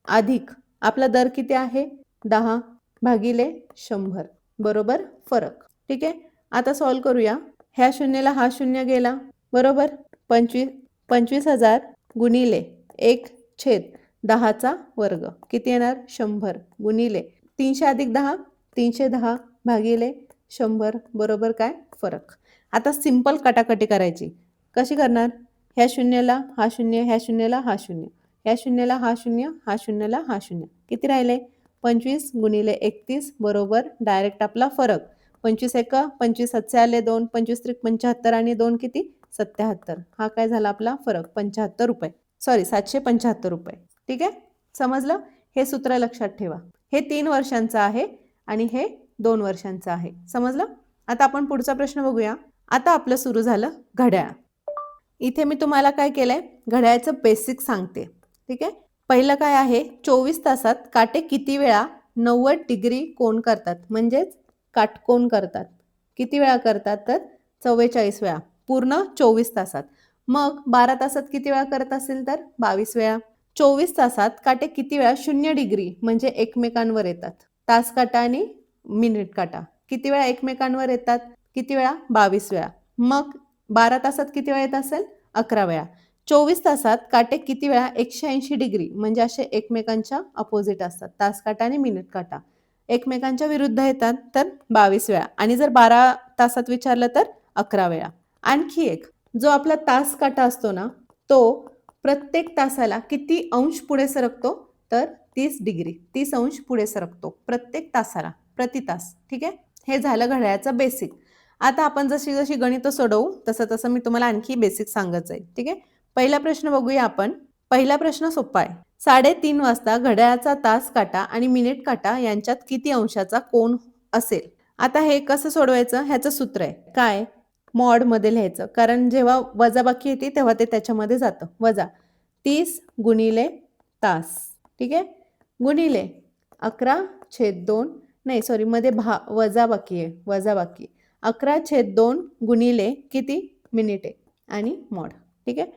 अधिक आपला दर किती आहे? 10 भागिले 100 बरोबर फरक. ठीक आहे? आता सॉल्व्ह करूया. ह्या शून्याला हा शून्य गेला बरोबर. 25,000 गुणिले 1/10चा वर्ग किती येणार? 100 गुणिले 300 अधिक 10 310 भागिले 100 बरोबर काय? फरक. आता सिंपल कटाकटी करायची. कशी करणार? ह्या शून्याला हा शून्य, ह्या शून्याला हा शून्य, या शून्याला हा शून्य, हा शून्याला हा शून्य. किती राहिले? 25 गुणिले 31 बरोबर डायरेक्ट आपला फरक. 25 एक 25 7 आले 2, 25 त्रिक 75 आणि 2 किती? 77. हा काय झाला आपला फरक? 75 रुपये. सॉरी 775 रुपये. ठीक आहे? समजलं? हे सूत्र लक्षात ठेवा. हे 3 वर्षांचं आहे आणि हे 2 वर्षांचं आहे. समजलं? आता आपण पुढचा प्रश्न बघूया. आता आपलं सुरू झालं घड्याळ. इथे मी तुम्हाला काय केलंय? घड्याळाचं बेसिक सांगते. ठीक आहे? पहिलं काय आहे? 24 तासात काटे किती वेळा 90 डिग्री कोन करतात? म्हणजेच काटकोन करतात. किती वेळा करतात? तर 44 वेळा. पूर्ण 24 तासात. मग 12 तासात किती वेळा करत असेल तर 22 वेळा. 24 तासात काटे किती वेळा 0 डिग्री म्हणजे एकमेकांवर येतात? तास काटा आणि मिनिट काटा किती वेळा एकमेकांवर येतात? किती वेळा? 22 वेळा. मग 12 तासात किती वेळा येत असेल? 11 वेळा. 24 तासात काटे किती वेळा 180 डिग्री म्हणजे असे एकमेकांच्या अपोजिट असतात? तास काटा आणि मिनिट काटा एकमेकांच्या विरुद्ध येतात तर 22 वेळा. आणि जर 12 तासात विचारलं तर 11 वेळा. आणखी एक, जो आपला तास काटा असतो ना, तो प्रत्येक तासाला किती अंश पुढे सरकतो? तर 30 डिग्री, 30 अंश पुढे सरकतो प्रत्येक तासाला, प्रति तास. ठीक आहे? हे झालं घड्याळाचं बेसिक. आता आपण जशी जशी गणितं सोडवू तसं तसं मी तुम्हाला आणखी बेसिक सांगत जाईल. ठीक आहे? पहिला प्रश्न बघूया आपण. पहिला प्रश्न सोपा आहे. 3:30 वाजता घड्याळाचा तास काटा आणि मिनिट काटा यांच्यात किती अंशाचा कोन असेल? आता हे कसं सोडवायचं? ह्याचं सूत्र आहे. काय? मॉड मध्ये लिहायचं. कारण जेव्हा वजाबाकी येते तेव्हा ते त्याच्यामध्ये जातं. वजा 30 गुणिले तास. ठीक आहे? गुणिले 11/2 नाही सॉरी मध्ये वजाबाकी आहे. वजाबाकी 11/2 गुणिले किती? मिनिटे आणि मॉड. ठीक आहे?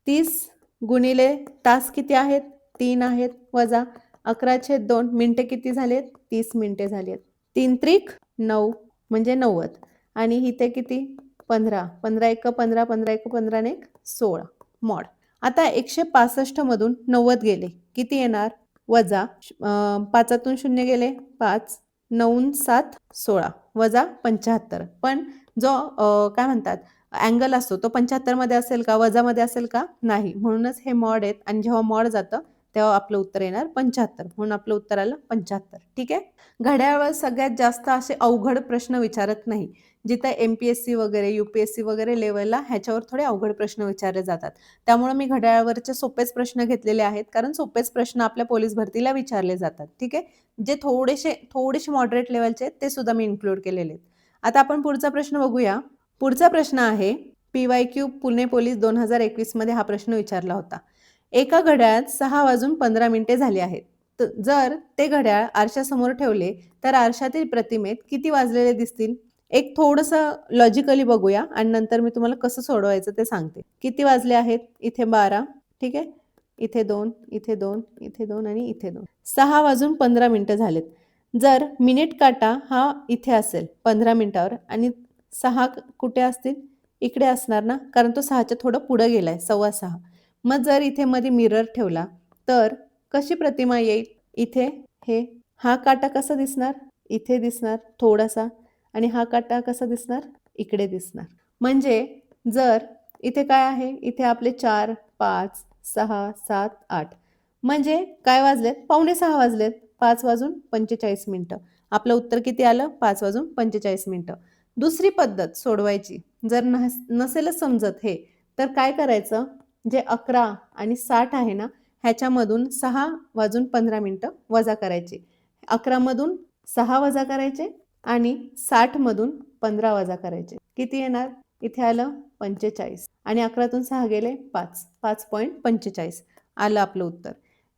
30 गुणिले तास किती आहेत? 3 आहेत. वजा 11/2 मिनिटे किती झालेत? 30 मिनिटे झालेत. 3 त्रिक 9 म्हणजे 90 आणि इथे किती? 15. 15 एक 15, 15 एक 15 आणि 1 16 मॉड. आता 165 मधून 90 गेले किती येणार? वजा 5तून 0 गेले 5, 9 7 16 वजा 75. पण जो काय म्हणतात अँगल असतो तो 75 मध्ये असेल का? वजामध्ये असेल का? नाही. म्हणूनच हे मॉड आहेत आणि जेव्हा मॉड जातं तेव्हा आपलं उत्तर येणार 75. म्हणून आपलं उत्तर आलं 75. ठीक आहे? घड्याळावर सगळ्यात जास्त असे अवघड प्रश्न विचारत नाही. जिथं MPSC वगैरे UPSC वगैरे लेवलला ह्याच्यावर थोडे अवघड प्रश्न विचारले जातात. त्यामुळे मी घड्याळावरचे सोपेच प्रश्न घेतलेले आहेत. कारण सोपेच प्रश्न आपल्या पोलीस भरतीला विचारले जातात. ठीक आहे? जे थोडेसे मॉडरेट लेवलचे आहेत ते सुद्धा मी इन्क्लूड केलेले आहेत. आता आपण पुढचा प्रश्न बघूया. पुढचा प्रश्न आहे PYQ पुणे पोलीस 2021 मध्ये हा प्रश्न विचारला होता. एका घड्याळात 6:15 झाली आहेत. जर ते घड्याळ आरशासमोर ठेवले तर आरशातील प्रतिमेत किती वाजलेले दिसतील? एक थोडंसं लॉजिकली बघूया आणि नंतर मी तुम्हाला कसं सोडवायचं ते सांगते. किती वाजले आहेत? इथे 12. ठीक आहे? इथे 2, इथे 2, इथे 2 आणि इथे 2. 6:15 झालेत. जर मिनिट काटा हा इथे असेल 15 मिनिटावर आणि 6 कुठे असतील? इकडे असणार ना, कारण तो 6च्या थोडं पुढे गेलाय 6:15. मग जर इथे मध्ये मिरर ठेवला तर कशी प्रतिमा येईल? इथे हे हा काटा कसा दिसणार? इथे दिसणार थोडासा आणि हा काटा कसा दिसणार? इकडे दिसणार. म्हणजे जर इथे काय आहे? इथे आपले 4, 5, 6, 7, 8 म्हणजे काय वाजलेत? 5:45 वाजलेत. 5:45. आपलं उत्तर किती आलं? 5:45. दुसरी पद्धत सोडवायची. जर नसेलच समजत हे तर काय करायचं? जे 11 आणि 60 आहे ना ह्याच्यामधून 6:15 वजा करायचे. 11 मधून 6 वजा करायचे आणि 60 मधून 15 वजा करायचे. किती येणार? इथे आलं 45 आणि 11तून 6 गेले 5. 5.45 आलं आपलं उत्तर.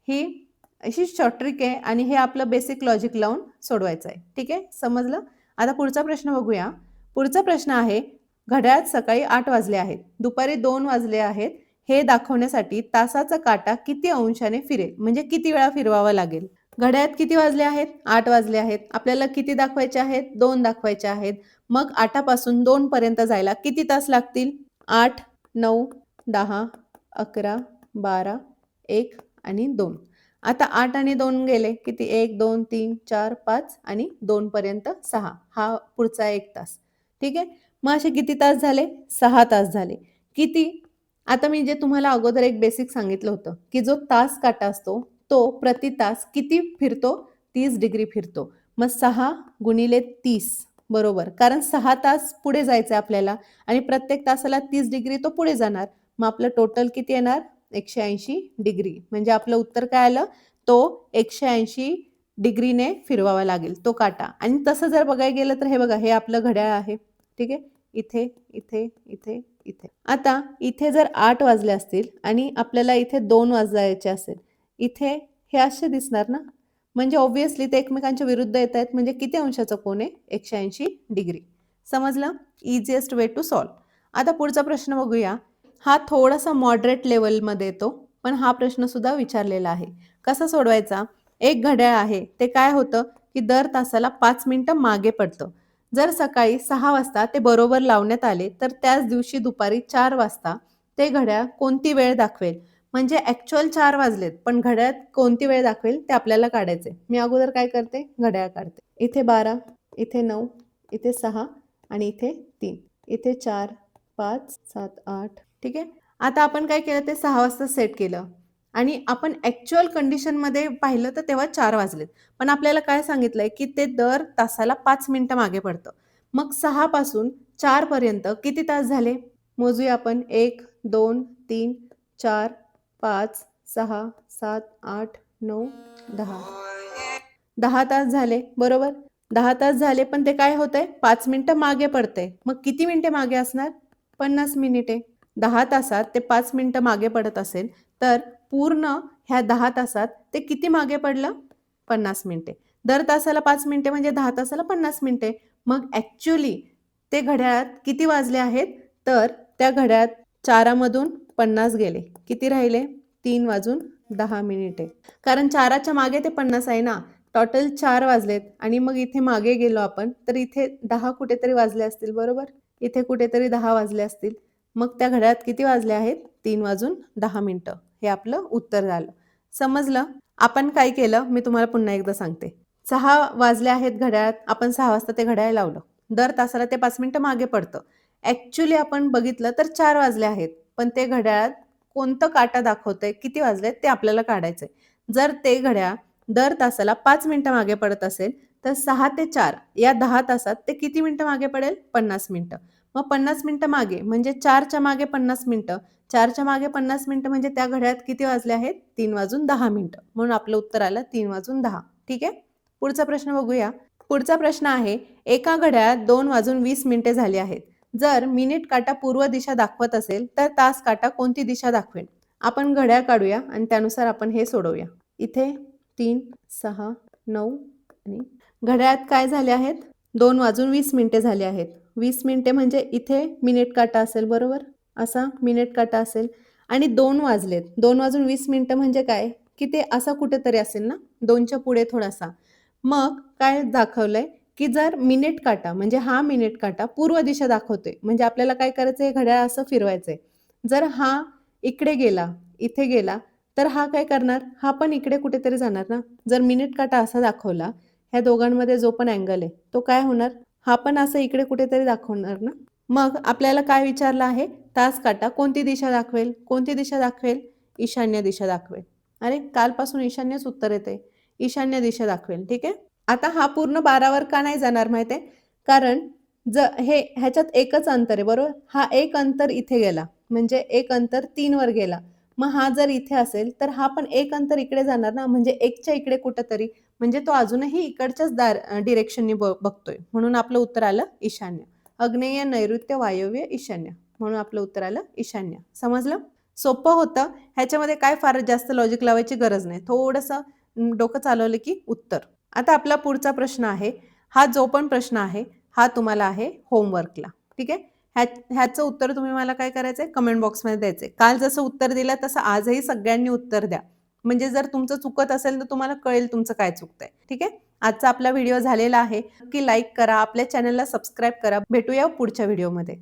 ही अशी शॉर्ट ट्रिक आहे आणि हे आपलं बेसिक लॉजिक लावून सोडवायचं आहे. ठीक आहे? समजलं? आता पुढचा प्रश्न बघूया. पुढचा प्रश्न आहे घड्याळात सकाळी 8 वाजले आहेत. दुपारी 2 वाजले आहेत. हे दाखवण्यासाठी तासाचा काटा किती अंशाने फिरेल? म्हणजे किती वेळा फिरवावा लागेल? घड्याळात किती वाजले आहेत? 8 वाजले आहेत. आपल्याला किती दाखवायचे आहेत? 2 दाखवायचे आहेत. मग 8 पासून 2 पर्यंत जायला किती तास लागतील? 8, 9, 10, 11, 12, 1 आणि 2. आता 8 आणि 2 गेले किती? 1, 2, 3, 4, 5 आणि 2 पर्यंत 6. हा पुढचा 1 तास. ठीक आहे? मग असे किती तास झाले? 6 तास झाले. किती? आता मी जे तुम्हाला अगोदर एक बेसिक सांगितलं होतं, की जो तास काटा असतो, तो प्रति तास किती फिरतो? 30 डिग्री फिरतो. मग 6 गुणिले 30 बरोबर. कारण 6 तास पुढे जायचं आहे आपल्याला आणि प्रत्येक तासाला 30 डिग्री तो पुढे जाणार. मग आपलं टोटल किती येणार? 180 डिग्री. म्हणजे आपलं उत्तर काय आलं? तो 180 डिग्रीने फिरवावा लागेल तो काटा. आणि तसं जर बघायला गेलं तर हे बघा, हे आपलं घड्याळ आहे. ठीक आहे? इथे, इथे, इथे, इथे. आता इथे जर 8 वाजले असतील आणि आपल्याला इथे 2 वाजायचे असेल, इथे हे असे दिसणार ना? म्हणजे ऑब्व्हियसली ते एकमेकांच्या विरुद्ध येत आहेत. म्हणजे किती अंशाचा कोन आहे? 180 डिग्री. समजलं? Easiest way to solve. आता पुढचा प्रश्न बघूया. हा थोडासा मॉडरेट लेवलमध्ये येतो, पण हा प्रश्न सुद्धा विचारलेला आहे. कसा सोडवायचा? एक घड्याळ आहे, ते काय होतं, की दर तासाला 5 मिनिटं मागे पडतं. जर सकाळी 6 वाजता ते बरोबर लावण्यात आले, तर त्याच दिवशी दुपारी 4 वाजता ते घड्याळ कोणती वेळ दाखवेल? म्हणजे ॲक्चुअल 4 वाजलेत, पण घड्याळात कोणती वेळ दाखवेल ते आपल्याला काढायचंय. मी अगोदर काय करते? घड्याळ काढते. इथे 12, इथे 9, इथे 6 आणि इथे 3. इथे 4, 5, 7, 8. ठीक आहे? आता आपण काय केलं? ते 6 वाजता सेट केलं आणि आपण ॲक्चुअल कंडिशनमध्ये पाहिलं तर तेव्हा 4 वाजलेत. पण आपल्याला काय सांगितलंय, की ते दर तासाला 5 मिनिटं मागे पडतं. मग 6 पासून 4 पर्यंत किती तास झाले? मोजूया आपण. 1, 2, 3, 4, 5, 6, 7, 8, 9, 10. 10 तास झाले, बरोबर? 10 तास झाले, पण ते काय होतंय? 5 मिनिटं मागे पडतंय. मग किती मिनिटे मागे असणार? 50 मिनिटे. 10 तासात ते 5 मिनिटं मागे पडत असेल, तर पूर्ण ह्या 10 तासात ते किती मागे पडलं? 50 मिनिटे. दर तासाला 5 मिनिटे म्हणजे 10 तासाला 50 मिनिटे. मग ॲक्चुअली ते घड्याळात किती वाजले आहेत? तर त्या घड्याळात 4 मधून 50 गेले. किती राहिले? 3 वाजून 10 मिनिटे. कारण 4च्या मागे ते 50 आहे ना. टोटल 4 वाजलेत आणि मग इथे मागे गेलो आपण, तर इथे 10 कुठेतरी वाजले असतील, बरोबर? इथे कुठेतरी 10 वाजले असतील. मग त्या घड्याळात किती वाजले आहेत? 3 वाजून 10 मिनिटं. हे आपलं उत्तर झालं. समजलं? आपण काय केलं? मी तुम्हाला पुन्हा एकदा सांगते. 6 वाजले आहेत घड्याळात. आपण 6 वाजता ते घड्याळ लावलं. दर तासाला ते 5 मिनिटं मागे पडतं. ॲक्चुअली आपण बघितलं तर 4 वाजले आहेत. पण ते घड्याळात कोणतं काटा दाखवतंय, किती वाजलेत ते आपल्याला काढायचंय. जर ते घड्याळ दर तासाला 5 मिनिटं मागे पडत असेल, तर 6 ते 4 या 10 तासात ते किती मिनिटं मागे पडेल? 50 मिनिटं. मग 50 मिनिटं मागे म्हणजे 4च्या मागे 50 मिनिटं. 4च्या मागे 50 मिनिटं म्हणजे त्या घड्याळात किती वाजले आहेत? 3 वाजून 10 मिनिटं. म्हणून आपलं उत्तर आलं 3 वाजून 10. ठीक आहे? पुढचा प्रश्न बघूया. पुढचा प्रश्न आहे, एका घड्याळात 2 वाजून 20 मिनिटे झाली आहेत. जर मिनिट काटा पूर्व दिशा दाखवत असेल, तर तास काटा कोणती दिशा दाखवेल? आपण घड्याळ काढूया आणि त्यानुसार आपण हे सोडवूया. इथे 3, 6, 9 आणि घड्याळात काय झाले आहेत? 2 वाजून 20 मिनिटे झाली आहेत. 20 मिनिटे म्हणजे इथे मिनिट काटा असेल, बरोबर? असा मिनिट काटा असेल आणि 2 वाजलेत. 2 वाजून 20 मिनिटं म्हणजे काय? की ते असा कुठेतरी असेल ना, 2च्या पुढे थोडासा. मग काय दाखवलंय, की जर मिनिट काटा म्हणजे हा मिनिट काटा पूर्व दिशा दाखवतोय. म्हणजे आपल्याला काय करायचंय? हे घड्याळ असं फिरवायचंय. जर हा इकडे गेला, इथे गेला, तर हा काय करणार? हा पण इकडे कुठेतरी जाणार ना. जर मिनिट काटा असा दाखवला, ह्या दोघांमध्ये जो पण अँगल आहे, तो काय होणार? हा पण असं इकडे कुठेतरी दाखवणार ना. मग आपल्याला काय विचारलं आहे? तास काटा कोणती दिशा दाखवेल? कोणती दिशा दाखवेल? ईशान्य दिशा दाखवेल. अरे, कालपासून ईशान्यच उत्तर येतंय. ईशान्य दिशा दाखवेल. ठीक आहे? आता हा पूर्ण 12 का नाही जाणार माहिती आहे? कारण ह्याच्यात एकच अंतर आहे, बरोबर? हा एक अंतर इथे गेला, म्हणजे एक अंतर 3 वर गेला. मग हा जर इथे असेल, तर हा पण एक अंतर इकडे जाणार ना, म्हणजे 1च्या इकडे कुठेतरी. म्हणजे तो अजूनही इकडच्याच डिरेक्शननी बघतोय. म्हणून आपलं उत्तर आलं ईशान्य. आग्नेय, नैऋत्य, वायव्य, ईशान्य. म्हणून आपलं उत्तर आलं ईशान्य. समजलं? सोपं होतं. ह्याच्यामध्ये काय फार जास्त लॉजिक लावायची गरज नाही. थोडंसं डोकं चालवलं की उत्तर. आता आपला पुढचा प्रश्न आहे. हा जो पण प्रश्न आहे, हा तुम्हाला आहे होमवर्कला. ठीक आहे? ह्याचं उत्तर तुम्ही मला काय करायचंय? कमेंट बॉक्समध्ये द्यायचंय. काल जसं उत्तर दिलं तसं आजही सगळ्यांनी उत्तर द्या. म्हणजे जर तुमचं चुकत असेल तर तुम्हाला कळेल तुमचं काय चुकतंय. ठीक आहे? आजचा आपला व्हिडिओ झालेला आहे. नक्की लाईक करा, आपल्या चॅनलला सबस्क्राईब करा. भेटूया पुढच्या व्हिडिओमध्ये.